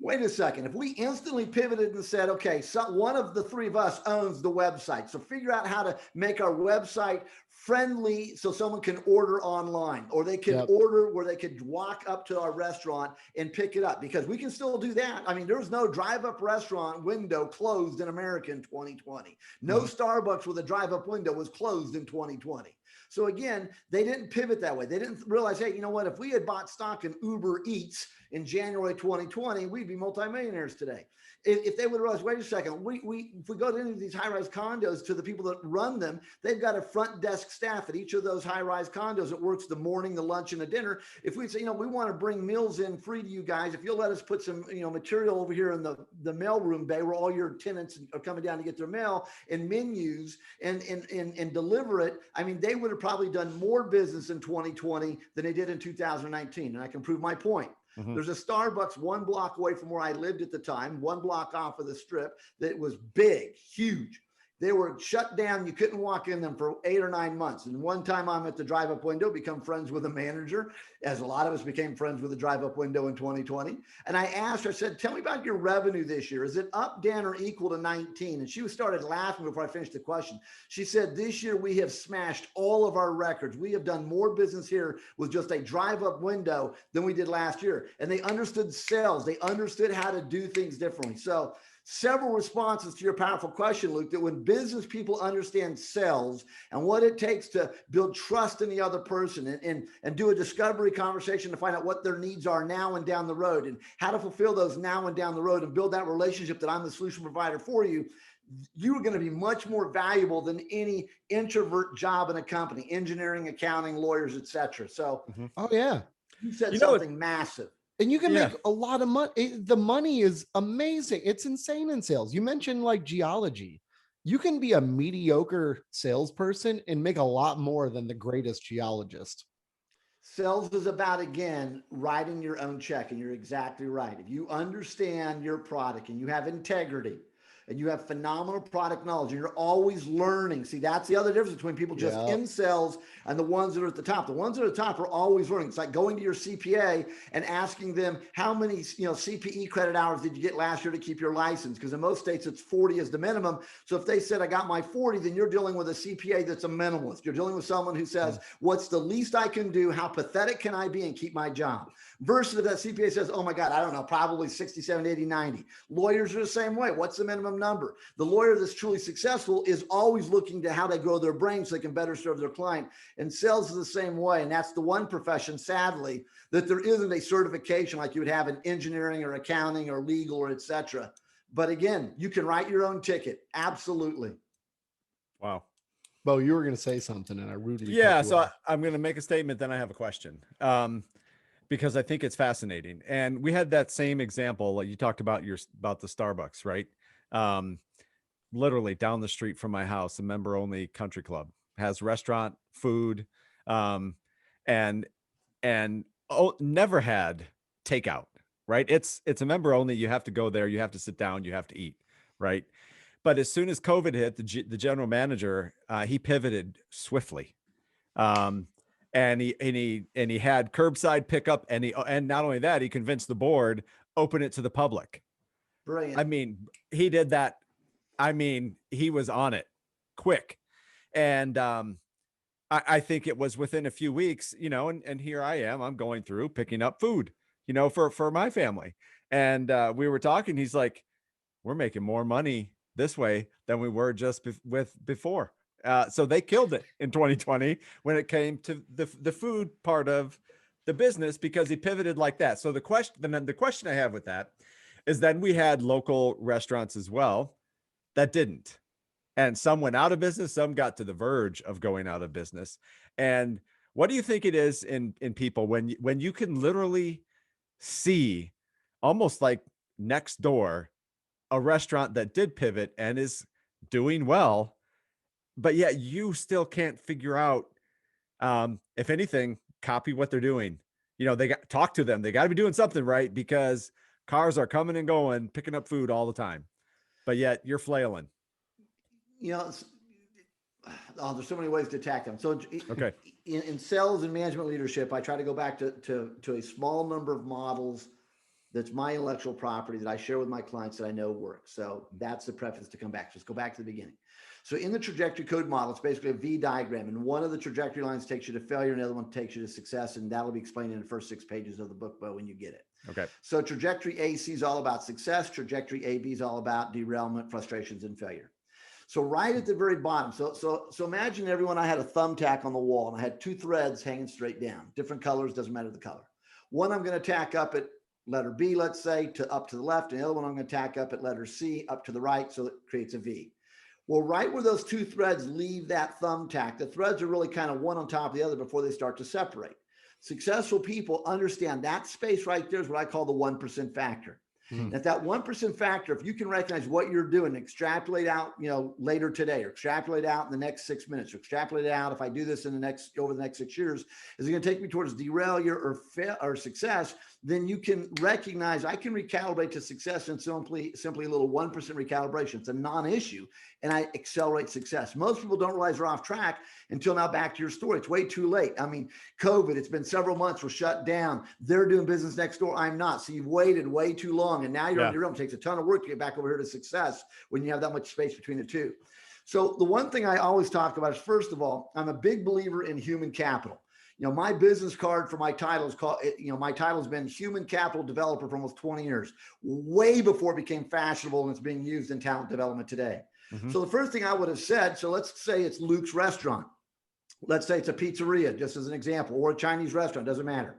Wait a second. If we instantly pivoted and said, okay, so one of the 3 of us owns the website. So figure out how to make our website friendly so someone can order online, or they can order where they could walk up to our restaurant and pick it up, because we can still do that. I mean, there's no drive-up restaurant window closed in America in 2020. No Starbucks with a drive-up window was closed in 2020. So again, they didn't pivot that way. They didn't realize, hey, you know what? If we had bought stock in Uber Eats in January 2020, we'd be multimillionaires today. If they would realize, wait a second, if we go to any of these high-rise condos, to the people that run them, they've got a front desk staff at each of those high-rise condos that works the morning, the lunch, and the dinner. If we say, you know, we want to bring meals in free to you guys, if you'll let us put some, you know, material over here in the mailroom bay where all your tenants are coming down to get their mail, and menus and deliver it, I mean, they would have probably done more business in 2020 than they did in 2019. And I can prove my point. There's a Starbucks 1 block away from where I lived at the time, 1 block off of the strip, that was big, huge. They were shut down. You couldn't walk in them for 8 or 9 months. And one time I'm at the drive-up window, become friends with a manager, as a lot of us became friends with the drive-up window in 2020. And I asked her, I said, tell me about your revenue this year. Is it up, down, or equal to 19? And she started laughing before I finished the question. She said, this year we have smashed all of our records. We have done more business here with just a drive-up window than we did last year. And they understood sales. They understood how to do things differently. So several responses to your powerful question, Luke, that when business people understand sales and what it takes to build trust in the other person, and do a discovery conversation to find out what their needs are now and down the road, and how to fulfill those now and down the road, and build that relationship that I'm the solution provider for you, you are going to be much more valuable than any introvert job in a company, engineering, accounting, lawyers, etc. So, oh yeah, you said something massive. And you can make a lot of money. The money is amazing. It's insane in sales. You mentioned like geology. You can be a mediocre salesperson and make a lot more than the greatest geologist. Sales is about, again, writing your own check. And you're exactly right. If you understand your product and you have integrity, and you have phenomenal product knowledge, and you're always learning. See, that's the other difference between people just in sales and the ones that are at the top. The ones that are at the top are always learning. It's like going to your CPA and asking them, how many, CPE credit hours did you get last year to keep your license? Because in most states, it's 40 is the minimum. So if they said, I got my 40, then you're dealing with a CPA that's a minimalist. You're dealing with someone who says, what's the least I can do? How pathetic can I be and keep my job? Versus if that CPA says, oh my God, I don't know, probably 60, 70, 80, 90. Lawyers are the same way. What's the minimum number? The lawyer that's truly successful is always looking to how they grow their brain so they can better serve their client. And sales is the same way. And that's the one profession, sadly, that there isn't a certification like you would have in engineering or accounting or legal or et cetera. But again, you can write your own ticket. Absolutely. Wow. Bo, you were going to say something and I rudely I'm going to make a statement, then I have a question. Because I think it's fascinating. And we had that same example, like you talked about about the Starbucks, right? Literally down the street from my house, a member only country club, has restaurant, food, and never had takeout, right? It's a member only. You have to go there, you have to sit down, you have to eat, right? But as soon as COVID hit, the general manager, he pivoted swiftly. And he had curbside pickup, and not only that, he convinced the board open it to the public. Brilliant. I mean, he did that. I mean, he was on it quick, and I think it was within a few weeks, and here I am. I'm going through picking up food, for my family, and we were talking. He's like, "We're making more money this way than we were just before." So they killed it in 2020 when it came to the food part of the business, because he pivoted like that. So the question I have with that is, then we had local restaurants as well that didn't, and some went out of business, some got to the verge of going out of business. And what do you think it is in people when you can literally see, almost like next door, a restaurant that did pivot and is doing well, but yet you still can't figure out, if anything, copy what they're doing. Talk to them. They got to be doing something right, because cars are coming and going, picking up food all the time, but yet you're flailing. There's so many ways to attack them. So okay, in sales and management leadership, I try to go back to a small number of models that's my intellectual property that I share with my clients that I know works. So that's the preface to come back. Just go back to the beginning. So in the trajectory code model, it's basically a V diagram. And one of the trajectory lines takes you to failure, and the other one takes you to success. And that'll be explained in the first 6 pages of the book, but when you get it. Okay. So trajectory AC is all about success. Trajectory AB is all about derailment, frustrations, and failure. So right at the very bottom. So imagine everyone, I had a thumbtack on the wall and I had 2 threads hanging straight down, different colors, doesn't matter the color. One I'm going to tack up at letter B, let's say, up to the left, and the other one I'm going to tack up at letter C up to the right, so it creates a V. Well, right where those 2 threads leave that thumbtack, the threads are really kind of one on top of the other before they start to separate. Successful people understand that space right there is what I call the 1% factor. And if that 1% factor, if you can recognize what you're doing, extrapolate out, later today, or extrapolate out in the next 6 minutes, or extrapolate out if I do this over the next 6 years, is it going to take me towards derailure or success? Then you can recognize I can recalibrate to success in simply a little 1% recalibration. It's a non-issue, and I accelerate success. Most people don't realize they're off track until now. Back to your story, it's way too late. I mean, COVID, it's been several months, we're shut down. They're doing business next door, I'm not. So you've waited way too long, and now you're on your own. It takes a ton of work to get back over here to success when you have that much space between the two. So the one thing I always talk about is, first of all, I'm a big believer in human capital. My business card for my title is called, my title's been Human Capital Developer for almost 20 years, way before it became fashionable and it's being used in talent development today. So the first thing I would have said, so let's say it's Luke's restaurant. Let's say it's a pizzeria, just as an example, or a Chinese restaurant, doesn't matter.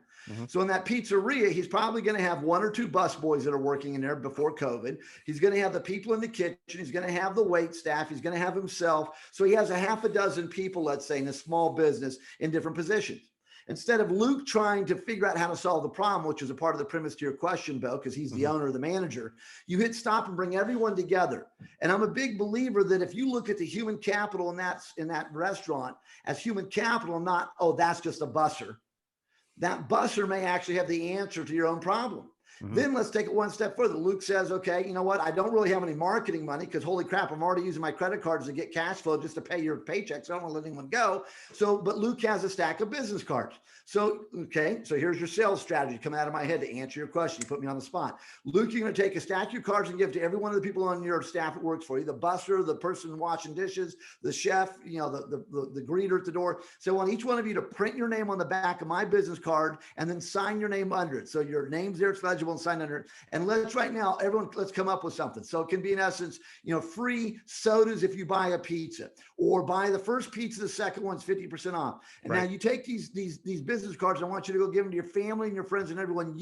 So in that pizzeria, he's probably going to have 1 or 2 busboys that are working in there before COVID. He's going to have the people in the kitchen. He's going to have the wait staff. He's going to have himself. So he has a half a dozen people, let's say, in a small business in different positions. Instead of Luke trying to figure out how to solve the problem, which is a part of the premise to your question, Bo, because he's the owner or the manager, you hit stop and bring everyone together. And I'm a big believer that if you look at the human capital in that restaurant as human capital, not, oh, that's just a busser. That busser may actually have the answer to your own problem. Then let's take it one step further. Luke says, okay, you know what? I don't really have any marketing money because holy crap, I'm already using my credit cards to get cash flow just to pay your paychecks. I don't want to let anyone go. But Luke has a stack of business cards. So here's your sales strategy coming out of my head to answer your question. You put me on the spot. Luke, you're going to take a stack of your cards and give to every one of the people on your staff that works for you, the busser, the person washing dishes, the chef, the greeter at the door. So I want each one of you to print your name on the back of my business card and then sign your name under it. So your name's there, it's legible, and sign under it. And let's come up with something. So it can be, in essence, free sodas if you buy a pizza, or buy the first pizza, the second one's 50% off. And now you take these business cards, I want you to go give them to your family and your friends and everyone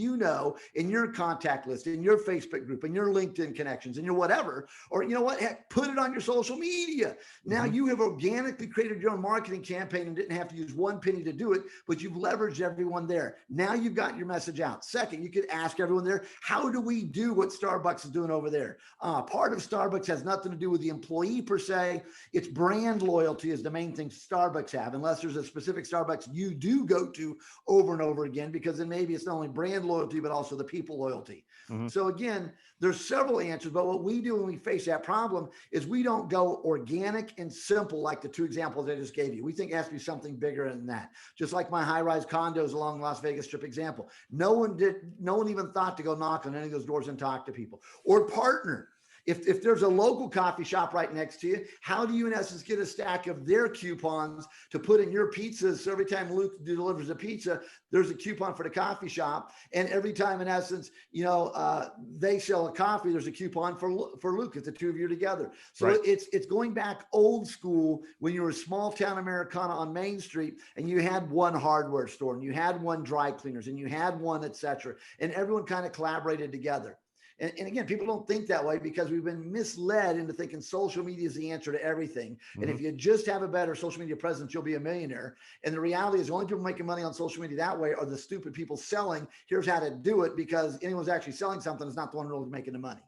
in your contact list, in your Facebook group, in your LinkedIn connections, in your whatever, or heck, put it on your social media. Now you have organically created your own marketing campaign and didn't have to use 1 penny to do it, but you've leveraged everyone there. Now you've got your message out. Second, you could ask everyone there, how do we do what Starbucks is doing over there? Part of Starbucks has nothing to do with the employee per se. It's brand loyalty is the main thing Starbucks have, unless there's a specific Starbucks you do go to over and over again, because then maybe it's not only brand loyalty, but also the people loyalty. So again, there's several answers, but what we do when we face that problem is we don't go organic and simple like the 2 examples I just gave you. We think it has to be something bigger than that. Just like my high-rise condos along Las Vegas Strip example. No one even thought to go knock on any of those doors and talk to people or partner. If there's a local coffee shop right next to you, how do you in essence get a stack of their coupons to put in your pizzas? So every time Luke delivers a pizza, there's a coupon for the coffee shop. And every time in essence, they sell a coffee, there's a coupon for Luke. It's the 2 of you together. So it's going back old school when you were a small town Americana on Main Street and you had one hardware store and you had one dry cleaners and you had one, et cetera. And everyone kind of collaborated together. And again, people don't think that way because we've been misled into thinking social media is the answer to everything. And if you just have a better social media presence, you'll be a millionaire. And the reality is the only people making money on social media that way are the stupid people selling. Here's how to do it, because anyone's actually selling something is not the one really making the money.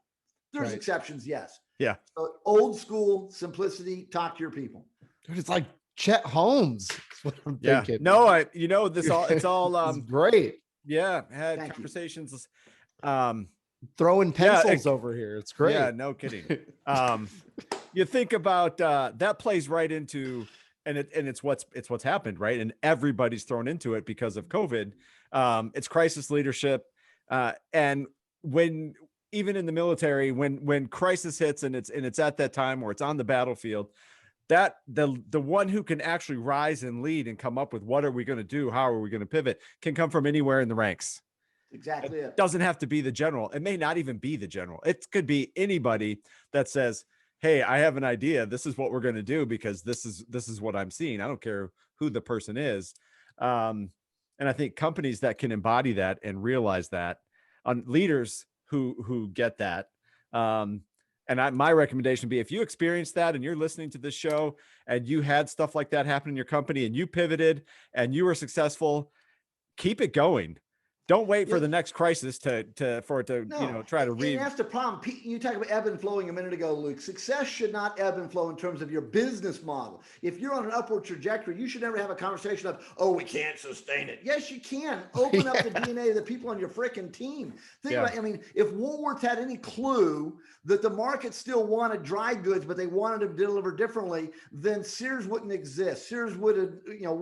There's exceptions, yes. Yeah. So old school simplicity, talk to your people. Dude, it's like Chet Holmes. That's what I'm thinking. No, it's all great. Yeah. Had conversations. Throwing pencils over here. It's great. Yeah, no kidding. You think about that plays right into, and it's what's happened, right? And everybody's thrown into it because of COVID. It's crisis leadership. And when even in the military, when crisis hits and it's at that time or it's on the battlefield, that the one who can actually rise and lead and come up with what are we going to do, how are we going to pivot, can come from anywhere in the ranks. Exactly. It doesn't have to be the general. It may not even be the general. It could be anybody that says, hey, I have an idea. This is what we're going to do because this is what I'm seeing. I don't care who the person is. And I think companies that can embody that and realize that, on leaders who get that, and my recommendation would be, if you experience that and you're listening to this show and you had stuff like that happen in your company and you pivoted and you were successful, keep it going. Don't wait for the next crisis for it to try to read. And that's the problem. You talked about ebb and flowing a minute ago, Luke. Success should not ebb and flow in terms of your business model. If you're on an upward trajectory, you should never have a conversation of, oh, we can't sustain it. Yes, you can. Open up the DNA of the people on your freaking team. Think about, I mean, if Woolworth had any clue that the market still wanted dry goods, but they wanted to deliver differently, then Sears wouldn't exist. Sears would have,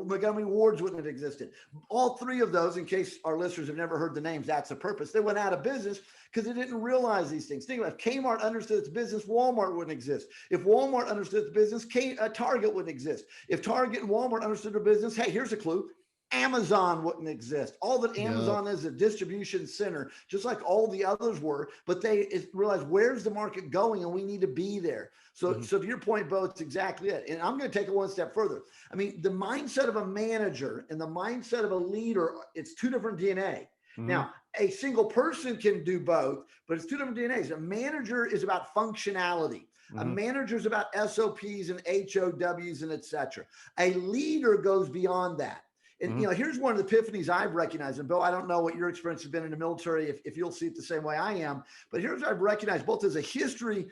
Montgomery Ward's wouldn't have existed. All three of those, in case our listeners have never heard the names, that's the purpose. They went out of business because they didn't realize these things. Think about it. If Kmart understood its business, Walmart wouldn't exist. If Walmart understood its business, Target wouldn't exist. If Target and Walmart understood their business, hey, here's a clue. Amazon wouldn't exist. All that Amazon is a distribution center, just like all the others were, but they realized where's the market going and we need to be there. So, so to your point, Bo, it's exactly it. And I'm going to take it one step further. I mean, the mindset of a manager and the mindset of a leader, it's two different DNA. Now, a single person can do both, but it's two different DNAs. A manager is about functionality. A manager is about SOPs and HOWs and et cetera. A leader goes beyond that. And, here's one of the epiphanies I've recognized. And Bill, I don't know what your experience has been in the military, if you'll see it the same way I am, but here's what I've recognized, both as a history,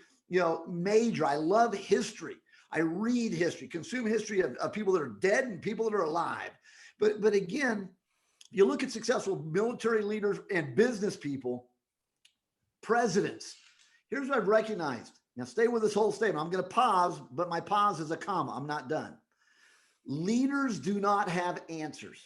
major. I love history. I read history, consume history of people that are dead and people that are alive. But again, you look at successful military leaders and business people, presidents. Here's what I've recognized. Now stay with this whole statement. I'm going to pause, but my pause is a comma. I'm not done. Leaders do not have answers.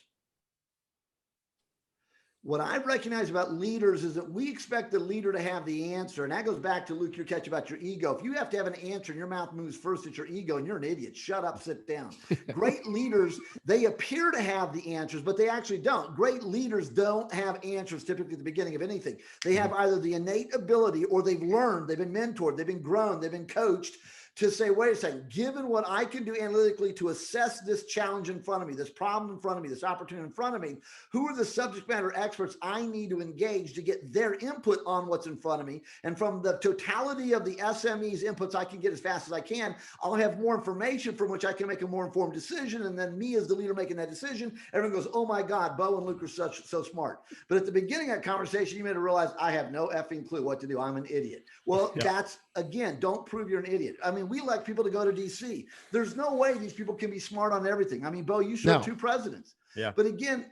What I recognize about leaders is that we expect the leader to have the answer. And that goes back to, Luke, your catch about your ego. If you have to have an answer and your mouth moves first at your ego, and you're an idiot, shut up, sit down. Great leaders, they appear to have the answers, but they actually don't. Great leaders don't have answers typically at the beginning of anything. They have either the innate ability or they've learned, they've been mentored, they've been grown, they've been coached to say, wait a second, given what I can do analytically to assess this challenge in front of me, this problem in front of me, this opportunity in front of me, who are the subject matter experts I need to engage to get their input on what's in front of me? And from the totality of the SME's inputs I can get as fast as I can, I'll have more information from which I can make a more informed decision. And then me as the leader making that decision, everyone goes, oh my God, Bo and Luke are so smart. But at the beginning of that conversation, you made to realize I have no effing clue what to do. I'm an idiot. Well, that's, again, don't prove you're an idiot. I mean, we elect people to go to DC. There's no way these people can be smart on everything. I mean, Bo, you served two presidents. Yeah. But again,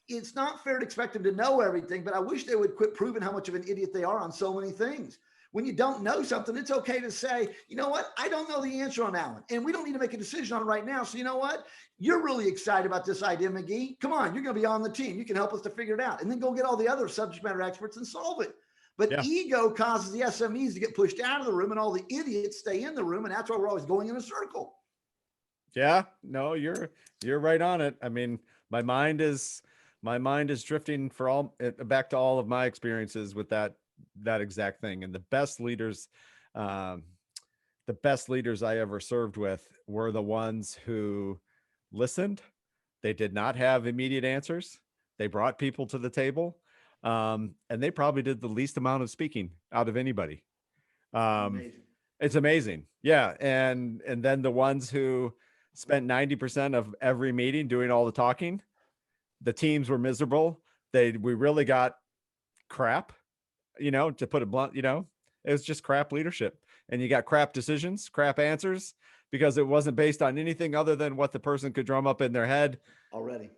it's not fair to expect them to know everything, but I wish they would quit proving how much of an idiot they are on so many things. When you don't know something, it's okay to say, you know what? I don't know the answer on that one. And we don't need to make a decision on it right now. So you know what? You're really excited about this idea, Magee. Come on, you're going to be on the team. You can help us to figure it out. And then go get all the other subject matter experts and solve it. But ego causes the SMEs to get pushed out of the room and all the idiots stay in the room. And that's why we're always going in a circle. Yeah, no, you're right on it. I mean, my mind is drifting back to all of my experiences with that exact thing. And the best leaders I ever served with were the ones who listened. They did not have immediate answers. They brought people to the table. And they probably did the least amount of speaking out of anybody. It's amazing. Yeah. And then the ones who spent 90% of every meeting doing all the talking, the teams were miserable. We really got crap, to put it blunt, it was just crap leadership, and you got crap decisions, crap answers, because it wasn't based on anything other than what the person could drum up in their head already.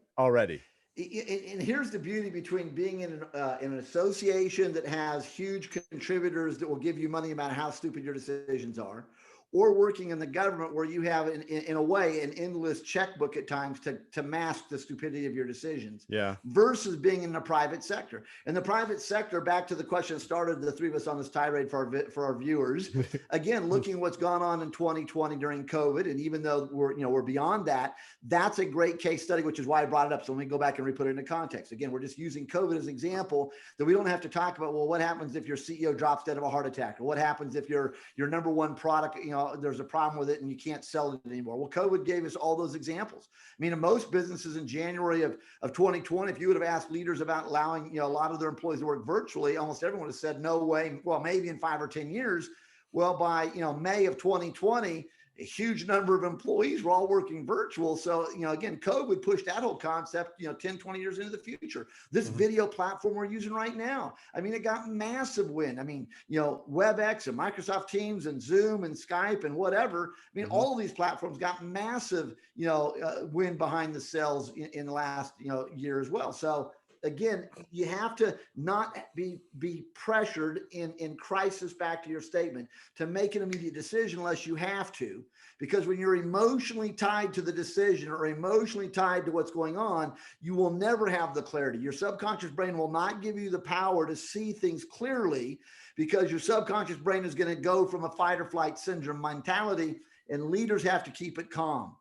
And here's the beauty between being in an association that has huge contributors that will give you money about how stupid your decisions are, or working in the government where you have in a way an endless checkbook at times to mask the stupidity of your decisions, versus being in the private sector. In the private sector, back to the question that started the three of us on this tirade for our viewers, again, looking what's gone on in 2020 during COVID, and even though we're beyond that, that's a great case study, which is why I brought it up. So let me go back and re-put it into context. Again, we're just using COVID as an example that we don't have to talk about, well, what happens if your CEO drops dead of a heart attack, or what happens if your number one product, there's a problem with it and you can't sell it anymore. Well, COVID gave us all those examples. I mean, in most businesses in January of 2020, if you would have asked leaders about allowing, a lot of their employees to work virtually, almost everyone would have said, no way. Well, maybe in 5 or 10 years. Well, by, May of 2020, a huge number of employees were all working virtual. So, again, COVID pushed that whole concept, 10, 20 years into the future. This video platform we're using right now, I mean, it got massive win. I mean, WebEx and Microsoft Teams and Zoom and Skype and whatever. I mean, all of these platforms got massive, win behind the sales in the last, year as well. So again, you have to not be pressured in crisis, back to your statement, to make an immediate decision unless you have to, because when you're emotionally tied to the decision or emotionally tied to what's going on, you will never have the clarity. Your subconscious brain will not give you the power to see things clearly, because your subconscious brain is going to go from a fight or flight syndrome mentality, and leaders have to keep it calm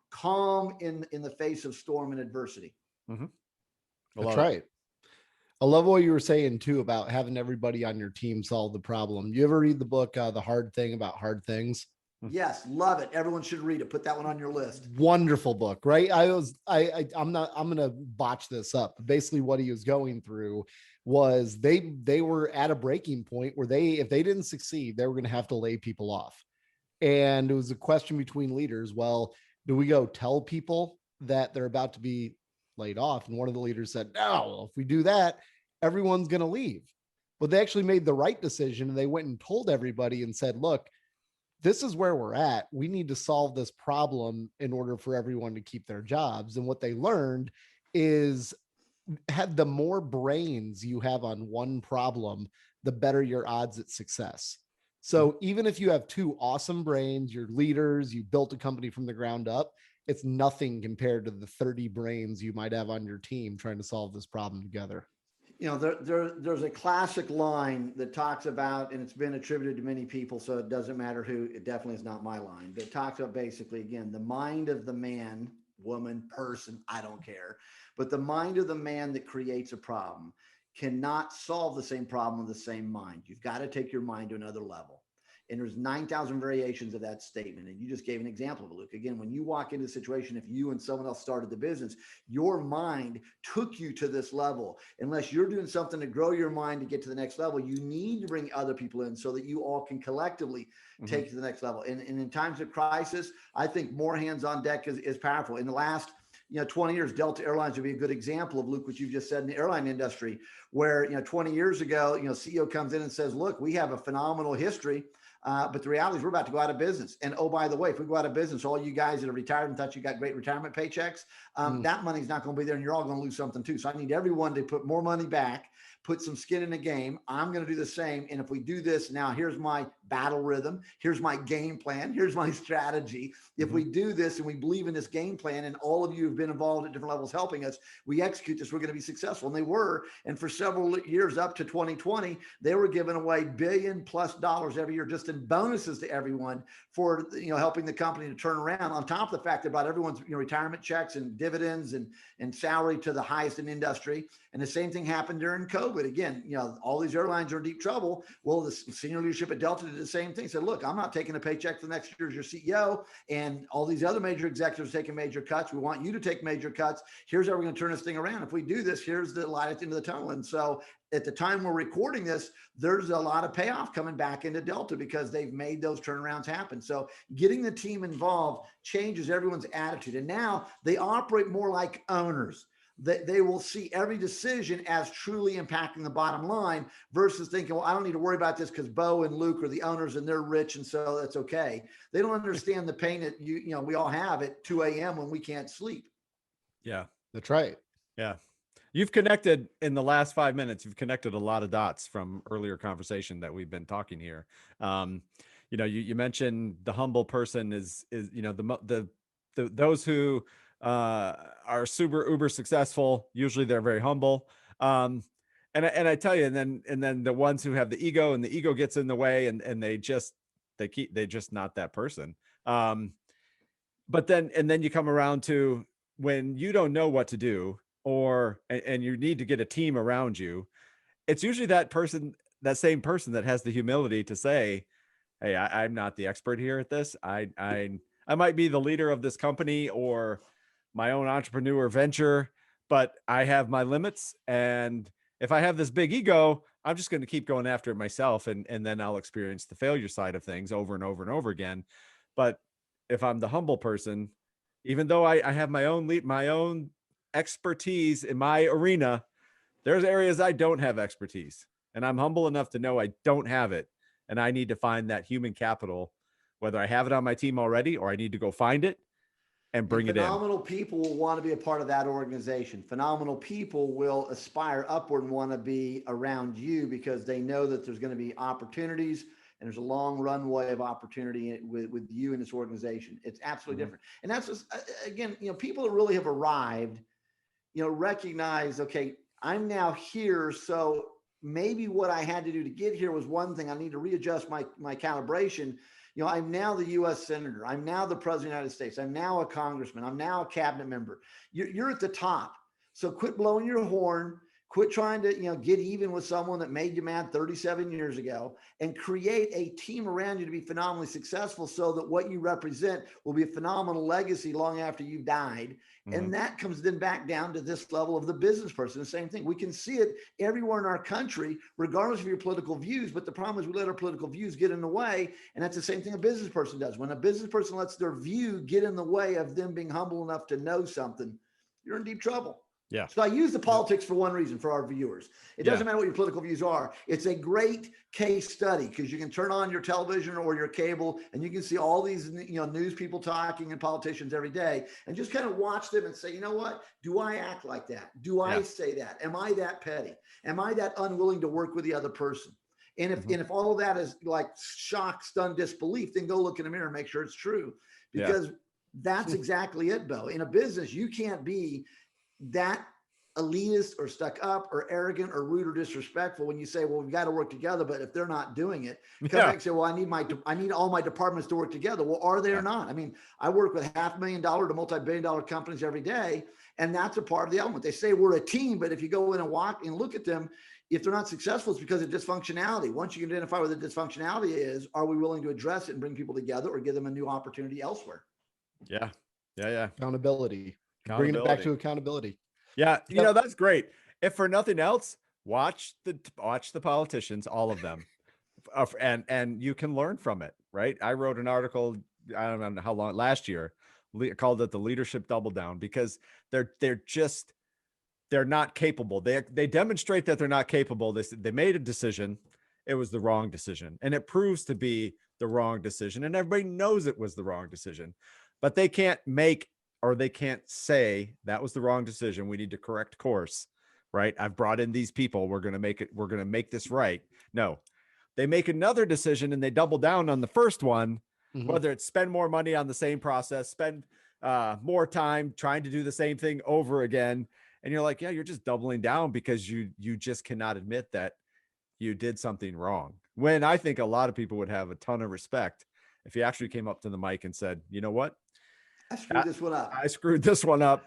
in the face of storm and adversity. That's right. I love what you were saying too about having everybody on your team solve the problem. You ever read the book, The Hard Thing About Hard Things? Yes. Love it. Everyone should read it. Put that one on your list. Wonderful book, right? I'm going to botch this up. Basically what he was going through was they were at a breaking point where if they didn't succeed, they were going to have to lay people off. And it was a question between leaders. Well, do we go tell people that they're about to be laid off? And one of the leaders said, no, if we do that, everyone's going to leave. But they actually made the right decision, and they went and told everybody and said, look, this is where we're at. We need to solve this problem in order for everyone to keep their jobs. And what they learned is, the more brains you have on one problem, the better your odds at success. So even if you have two awesome brains, you're leaders, you built a company from the ground up, it's nothing compared to the 30 brains you might have on your team trying to solve this problem together. There's a classic line that talks about, and it's been attributed to many people, so it doesn't matter who, it definitely is not my line, but it talks about basically, again, the mind of the man, woman, person, I don't care, but the mind of the man that creates a problem cannot solve the same problem with the same mind. You've got to take your mind to another level. And there's 9,000 variations of that statement. And you just gave an example of it, Luke. Again, when you walk into a situation, if you and someone else started the business, your mind took you to this level. Unless you're doing something to grow your mind to get to the next level, you need to bring other people in so that you all can collectively take to the next level. And in times of crisis, I think more hands on deck is powerful. In the last 20 years, Delta Airlines would be a good example of, Luke, what you've just said in the airline industry, where 20 years ago, CEO comes in and says, look, we have a phenomenal history. But the reality is we're about to go out of business. And oh, by the way, if we go out of business, all you guys that are retired and thought you got great retirement paychecks, that money's not going to be there, and you're all going to lose something too. So I need everyone to put more money back, put some skin in the game. I'm going to do the same. And if we do this now, here's my battle rhythm. Here's my game plan. Here's my strategy. If we do this and we believe in this game plan, and all of you have been involved at different levels helping us, we execute this, we're going to be successful. And they were. And for several years up to 2020, they were giving away $1 billion+ every year just in bonuses to everyone for helping the company to turn around, on top of the fact that brought everyone's retirement checks and dividends and salary to the highest in industry. And the same thing happened during COVID. Again, all these airlines are in deep trouble. Well, the senior leadership at Delta did the same thing. Said, look, I'm not taking a paycheck for next year as your CEO, and all these other major executives taking major cuts. We want you to take major cuts. Here's how we're going to turn this thing around. If we do this, here's the light at the end of the tunnel. And so at the time we're recording this, there's a lot of payoff coming back into Delta because they've made those turnarounds happen. So getting the team involved changes everyone's attitude. And now they operate more like owners. They will see every decision as truly impacting the bottom line versus thinking, well, I don't need to worry about this because Bo and Luke are the owners and they're rich, and so that's okay. They don't understand the pain that we all have at 2 a.m. when we can't sleep. Yeah, that's right. Yeah. You've connected in the last 5 minutes. You've connected a lot of dots from earlier conversation that we've been talking here. you mentioned the humble person is, those who are super uber successful. Usually they're very humble. And I tell you, and then the ones who have the ego, and the ego gets in the way, and they just not that person. But then you come around to when you don't know what to do, and you need to get a team around you. It's usually that same person that has the humility to say, hey, I'm not the expert here at this. I might be the leader of this company or my own entrepreneur venture, but I have my limits. And if I have this big ego, I'm just going to keep going after it myself. And then I'll experience the failure side of things over and over and over again. But if I'm the humble person, even though I have my own expertise in my arena, there's areas I don't have expertise, and I'm humble enough to know I don't have it. And I need to find that human capital, whether I have it on my team already or I need to go find it and bring it in. Phenomenal people will want to be a part of that organization. Phenomenal people will aspire upward and want to be around you because they know that there's going to be opportunities and there's a long runway of opportunity with you in this organization. It's absolutely different. And that's just, again, people that really have arrived, recognize, okay, I'm now here. So maybe what I had to do to get here was one thing. I need to readjust my calibration. I'm now the U.S. Senator. I'm now the President of the United States. I'm now a congressman. I'm now a cabinet member. You're at the top. So quit blowing your horn. Quit trying to, get even with someone that made you mad 37 years ago, and create a team around you to be phenomenally successful so that what you represent will be a phenomenal legacy long after you've died. Mm-hmm. And that comes then back down to this level of the business person. The same thing. We can see it everywhere in our country, regardless of your political views. But the problem is we let our political views get in the way. And that's the same thing a business person does. When a business person lets their view get in the way of them being humble enough to know something, you're in deep trouble. Yeah. So I use the politics for one reason for our viewers. It doesn't matter what your political views are. It's a great case study because you can turn on your television or your cable and you can see all these, news people talking and politicians every day and just kind of watch them and say, you know what? Do I act like that? Do I say that? Am I that petty? Am I that unwilling to work with the other person? And if all of that is like shock, stunned disbelief, then go look in the mirror and make sure it's true, because that's exactly it, Bo. In a business, you can't be that elitist or stuck up or arrogant or rude or disrespectful when you say, well, we've got to work together. But if they're not doing it, come back and say, well, I need all my departments to work together. Well, are they or not? I mean, I work with $500,000 to multi-billion-dollar companies every day. And that's a part of the element. They say we're a team, but if you go in and walk and look at them, if they're not successful, it's because of dysfunctionality. Once you can identify where the dysfunctionality is, are we willing to address it and bring people together or give them a new opportunity elsewhere? Yeah. Accountability. Bringing it back to accountability. Yeah. That's great. If for nothing else, watch the politicians, all of them, and you can learn from it. Right. I wrote an article, I don't know how long, last year, called it the leadership double down, because they're not capable. They demonstrate that they're not capable. They made a decision. It was the wrong decision, and it proves to be the wrong decision. And everybody knows it was the wrong decision, but they can't they can't say that was the wrong decision. We need to correct course, right? I've brought in these people. We're going to make this right. No, they make another decision and they double down on the first one, whether it's spend more money on the same process, spend more time trying to do the same thing over again. And you're like, yeah, you're just doubling down because you just cannot admit that you did something wrong. When I think a lot of people would have a ton of respect if you actually came up to the mic and said, you know what? I screwed this one up. I screwed this one up.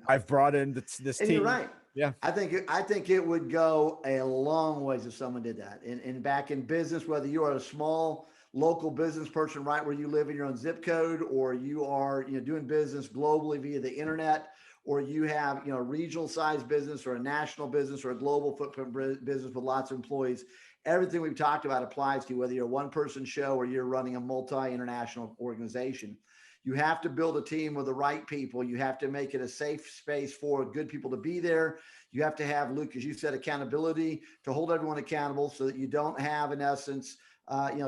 I've brought in this and team. You're right. Yeah. I think it would go a long ways if someone did that. And back in business, whether you are a small local business person right where you live in your own zip code, or you are doing business globally via the internet, or you have a regional size business or a national business or a global footprint business with lots of employees, everything we've talked about applies to you, whether you're a one-person show or you're running a multi-international organization. You have to build a team with the right people. You have to make it a safe space for good people to be there. You have to have, Luke, as you said, accountability to hold everyone accountable so that you don't have, in essence,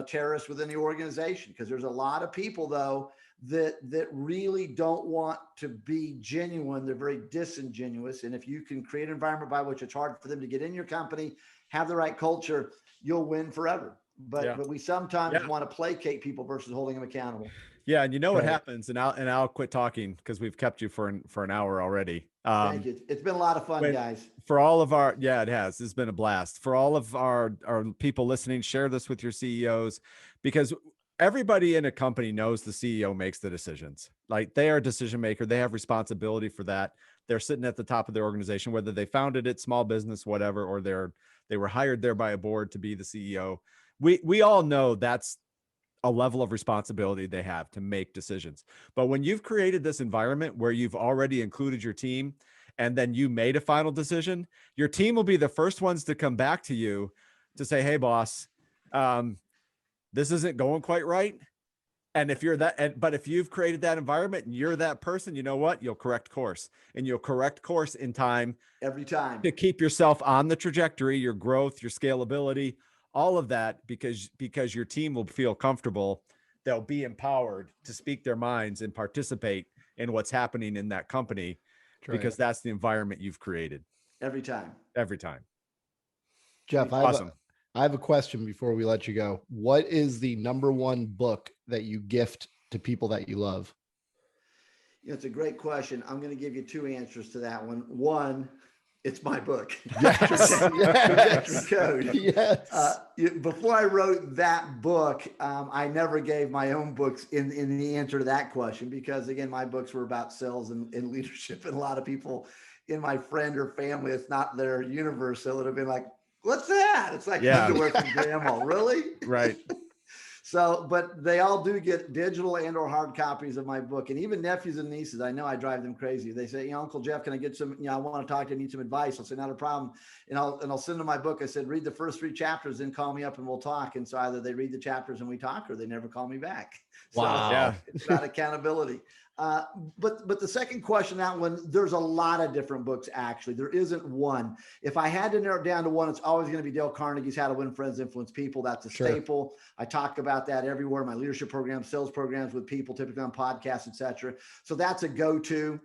terrorists within the organization. Because there's a lot of people, though, that really don't want to be genuine. They're very disingenuous. And if you can create an environment by which it's hard for them to get in your company, have the right culture, you'll win forever. but we sometimes want to placate people versus holding them accountable. Yeah, and you know what happens, and I'll quit talking because we've kept you for an hour already. Thank you. It's been a lot of fun, guys. For all of our, it has. It's been a blast. For all of our people listening, share this with your CEOs, because everybody in a company knows the CEO makes the decisions. Like, they are a decision maker. They have responsibility for that. They're sitting at the top of their organization, whether they founded it, small business, whatever, or they were hired there by a board to be the CEO. We all know that's a level of responsibility they have to make decisions. But when you've created this environment where you've already included your team and then you made a final decision, your team will be the first ones to come back to you to say, hey, boss, this isn't going quite right. And if you're that, but if you've created that environment and you're that person, you know what? You'll correct course, and you'll correct course in time, every time, to keep yourself on the trajectory, your growth, your scalability, all of that, because your team will feel comfortable. They'll be empowered to speak their minds and participate in what's happening in that company, because that's the environment you've created. Every time. Jeff, awesome. I have a question before we let you go. What is the number one book that you gift to people that you love? It's a great question. I'm going to give you two answers to that one. One, it's my book. Yes. Trajectory Code. Yes. Before I wrote that book, I never gave my own books in the answer to that question, because again, my books were about sales and leadership, and a lot of people in my friend or family, it's not their universe. So it would have been like, what's that? It's like underwear from grandma. Really? Right. So, but they all do get digital and or hard copies of my book. And even nephews and nieces, I know I drive them crazy. They say, Uncle Jeff, can I get some, I want to talk to you, I need some advice. I'll say, not a problem. And I'll send them my book. I said, read the first 3 chapters, then call me up and we'll talk. And so either they read the chapters and we talk, or they never call me back. Wow. So it's not accountability. But the second question, that one, there's a lot of different books. Actually, there isn't one. If I had to narrow it down to one, it's always going to be Dale Carnegie's How to Win Friends, Influence People. That's a staple. I talk about that everywhere. My leadership programs, sales programs with people, typically on podcasts, etc. So that's a go-to.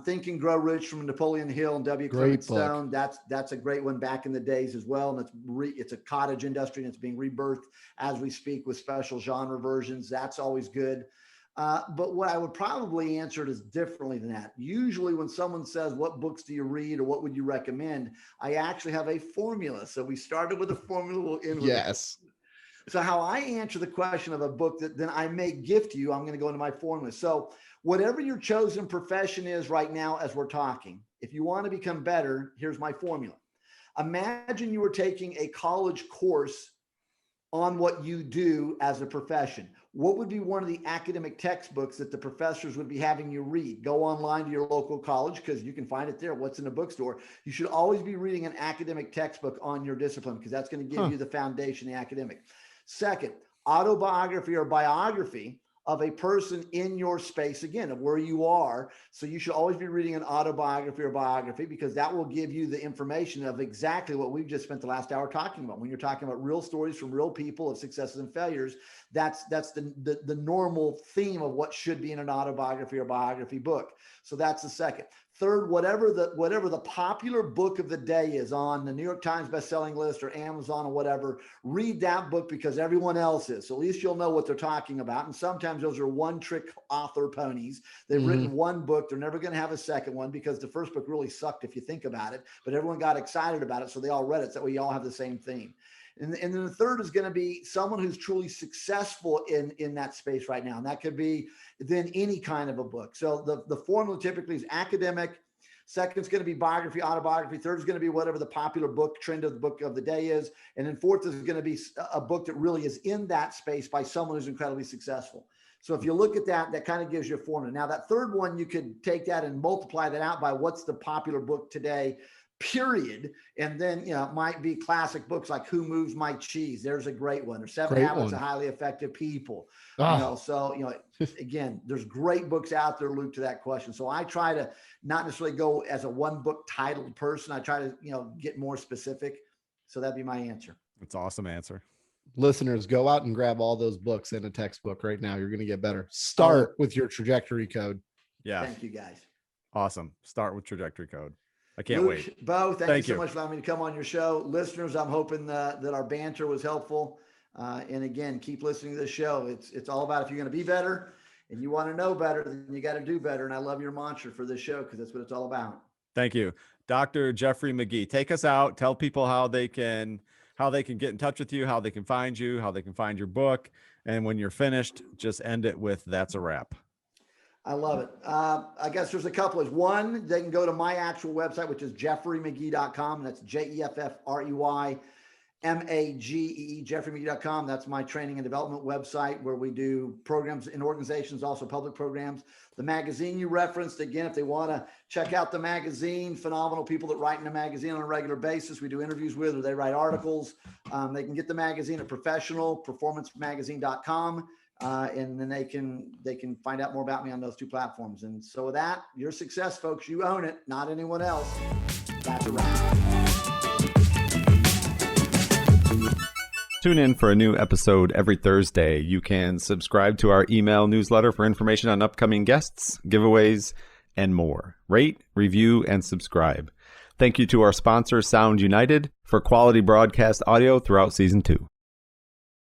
Think and Grow Rich from Napoleon Hill and W. Clement Stone. That's a great one back in the days as well. And it's a cottage industry, and it's being rebirthed as we speak with special genre versions. That's always good. But what I would probably answer it is differently than that. Usually when someone says, what books do you read or what would you recommend? I actually have a formula. So we started with a formula. We'll end with yes. So how I answer the question of a book that then I may gift you, I'm going to go into my formula. So whatever your chosen profession is right now, as we're talking, if you want to become better, here's my formula. Imagine you were taking a college course on what you do as a profession. What would be one of the academic textbooks that the professors would be having you read? Go online to your local college, because you can find it there. What's in the bookstore? You should always be reading an academic textbook on your discipline, because that's going to give you the foundation, the academic. Second, autobiography or biography of a person in your space, again, of where you are. So you should always be reading an autobiography or biography, because that will give you the information of exactly what we've just spent the last hour talking about. When you're talking about real stories from real people of successes and failures, that's the normal theme of what should be in an autobiography or biography book. So that's the second. Third, whatever the popular book of the day is on the New York Times bestselling list or Amazon or whatever, read that book, because everyone else is. So at least you'll know what they're talking about. And sometimes those are one-trick author ponies. They've written one book. They're never going to have a second one, because the first book really sucked if you think about it. But everyone got excited about it, so they all read it. So we all have the same theme. And then the third is going to be someone who's truly successful in that space right now. And that could be then any kind of a book. So the formula typically is academic. Second is going to be biography, autobiography. Third is going to be whatever the popular book trend of the book of the day is. And then fourth is going to be a book that really is in that space by someone who's incredibly successful. So if you look at that, that kind of gives you a formula. Now that third one, you could take that and multiply that out by what's the popular book today, period. And then, it might be classic books like Who Moves My Cheese? There's a great one. Or Seven Habits of Highly Effective People. Again, there's great books out there, Luke, to that question. So I try to not necessarily go as a one book titled person. I try to, get more specific. So that'd be my answer. That's an awesome answer. Listeners, go out and grab all those books in a textbook right now. You're going to get better. Start with your trajectory code. Yeah. Thank you, guys. Awesome. Start with trajectory code. I can't Luke, wait. Bo, thank you so much for allowing me to come on your show. Listeners, I'm hoping that our banter was helpful. And again, keep listening to this show. It's all about, if you're going to be better and you want to know better, then you got to do better. And I love your mantra for this show, because that's what it's all about. Thank you. Dr. Jeffrey Magee, take us out. Tell people how they can get in touch with you, how they can find you, how they can find your book. And when you're finished, just end it with, that's a wrap. I love it. I guess there's a couple. One, they can go to my actual website, which is jeffreymagee.com. That's JEFFREYMAGEE, jeffreymagee.com. That's my training and development website, where we do programs in organizations, also public programs. The magazine you referenced, again, if they want to check out the magazine, phenomenal people that write in the magazine on a regular basis, we do interviews with, or they write articles. They can get the magazine at professionalperformancemagazine.com. And then they can find out more about me on those two platforms. And so with that, your success, folks, you own it, not anyone else. That's a wrap. Tune in for a new episode every Thursday. You can subscribe to our email newsletter for information on upcoming guests, giveaways, and more. Rate, review, and subscribe. Thank you to our sponsor, Sound United, for quality broadcast audio throughout Season 2.